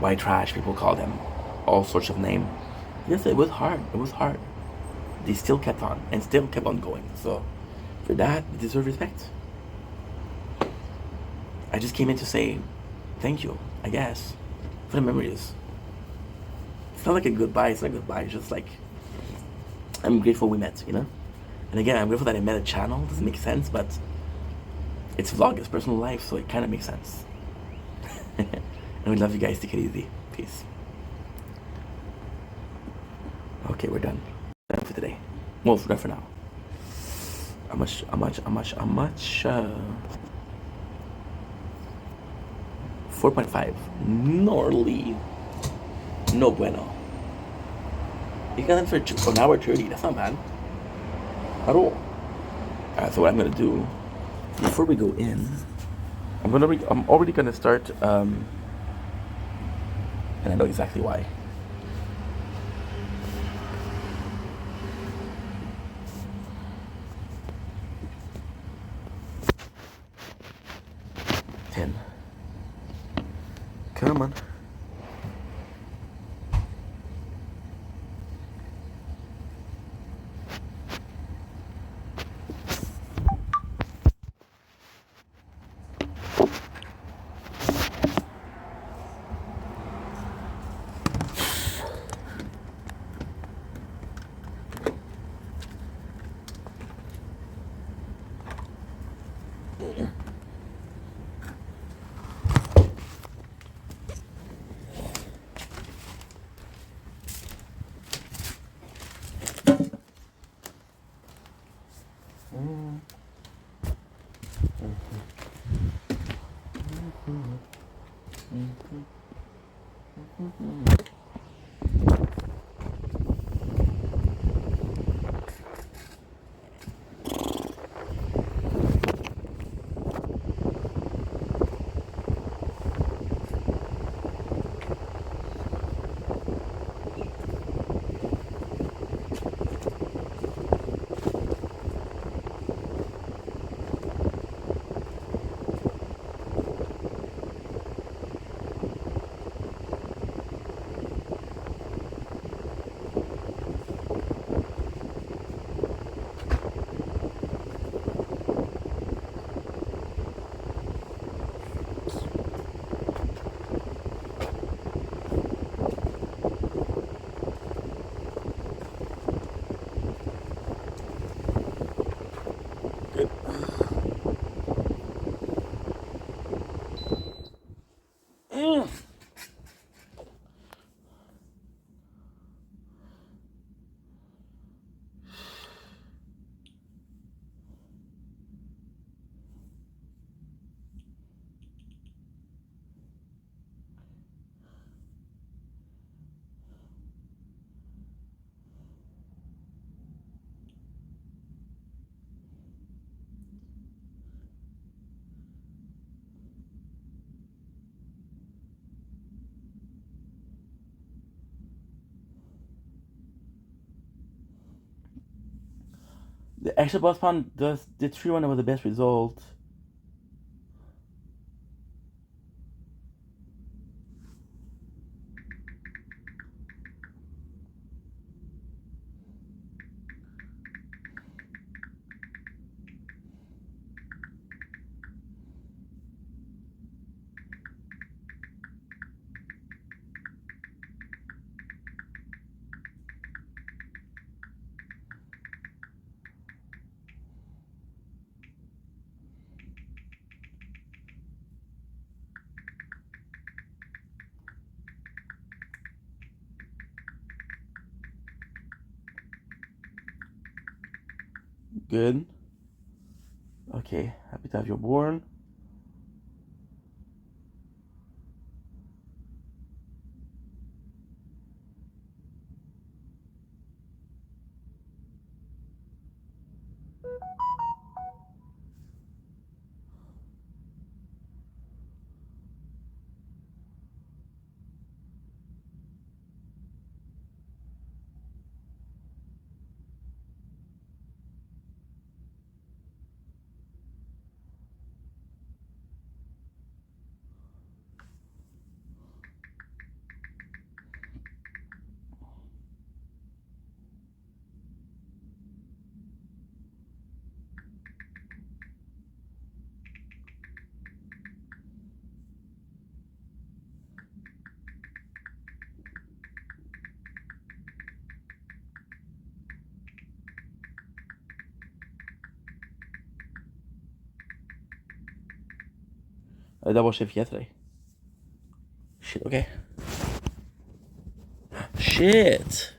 white trash, people called them all sorts of names. Yes, it was hard, They still kept on, and still kept on going. So, for that, they deserve respect. I just came in to say, thank you, I guess, for the memories. It's not like a goodbye. It's not a goodbye. It's just like I'm grateful we met. And again, I'm grateful that I met a channel. Doesn't make sense, but it's vlog. It's personal life, so it kind of makes sense. And we love you guys. Take it easy. Peace. Okay, we're done. Done for today. Well, we're done for now. How much? 4.5. Gnarly. No bueno. You got them for an hour 30. That's not bad. At all. Alright, so what I'm gonna do before we go in, I'm already gonna start. And I know exactly why. Come on. The extra boss pound does the tree one that was the best result. Good. Okay, happy to have you born. a double shift yesterday. Shit, okay. Shit.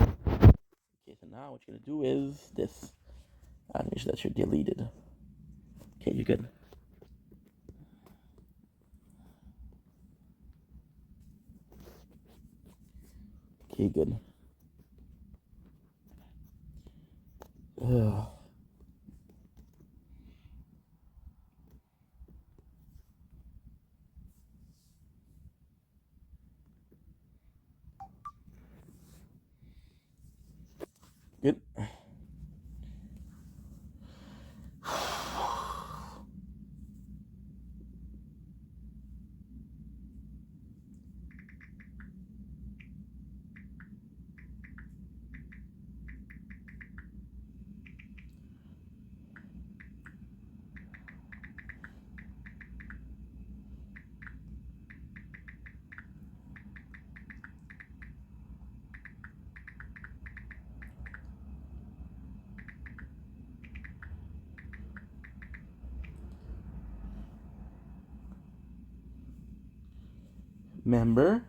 Okay, so now what you're gonna do is this. And make sure that you're deleted. Okay, you're good. Okay, good. Ugh. Good. Member.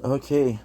Okay.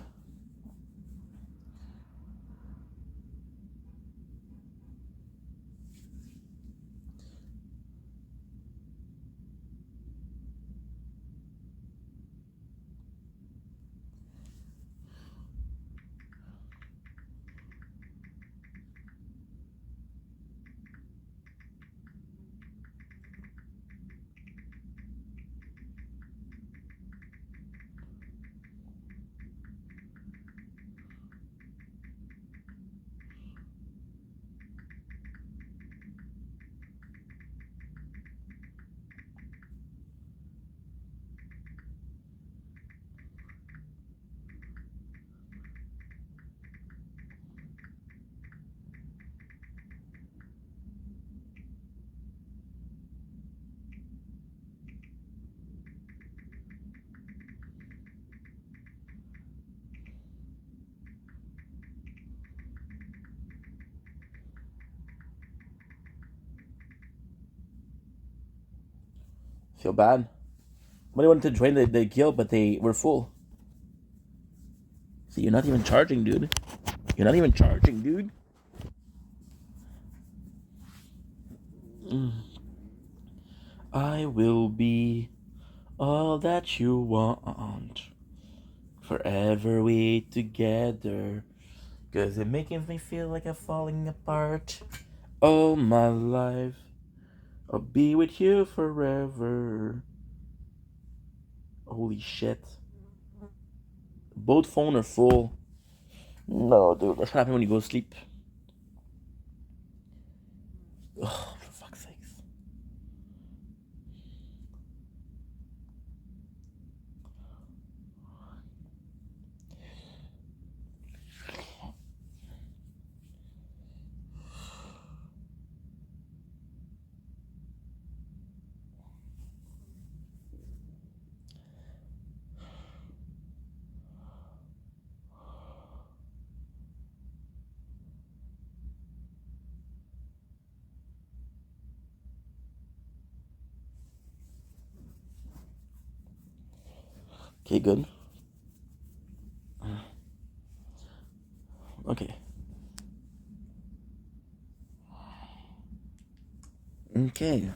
Feel bad. Somebody wanted to join the guild, but they were full. See, you're not even charging, dude. You're not even charging, dude. I will be all that you want. Forever we together. Cause it makes me feel like I'm falling apart. All my life. I'll be with you forever. Holy shit. Both phones are full. No, dude. That's what happens when you go to sleep. Oh, for fuck's sakes. Okay, good. Okay. Okay.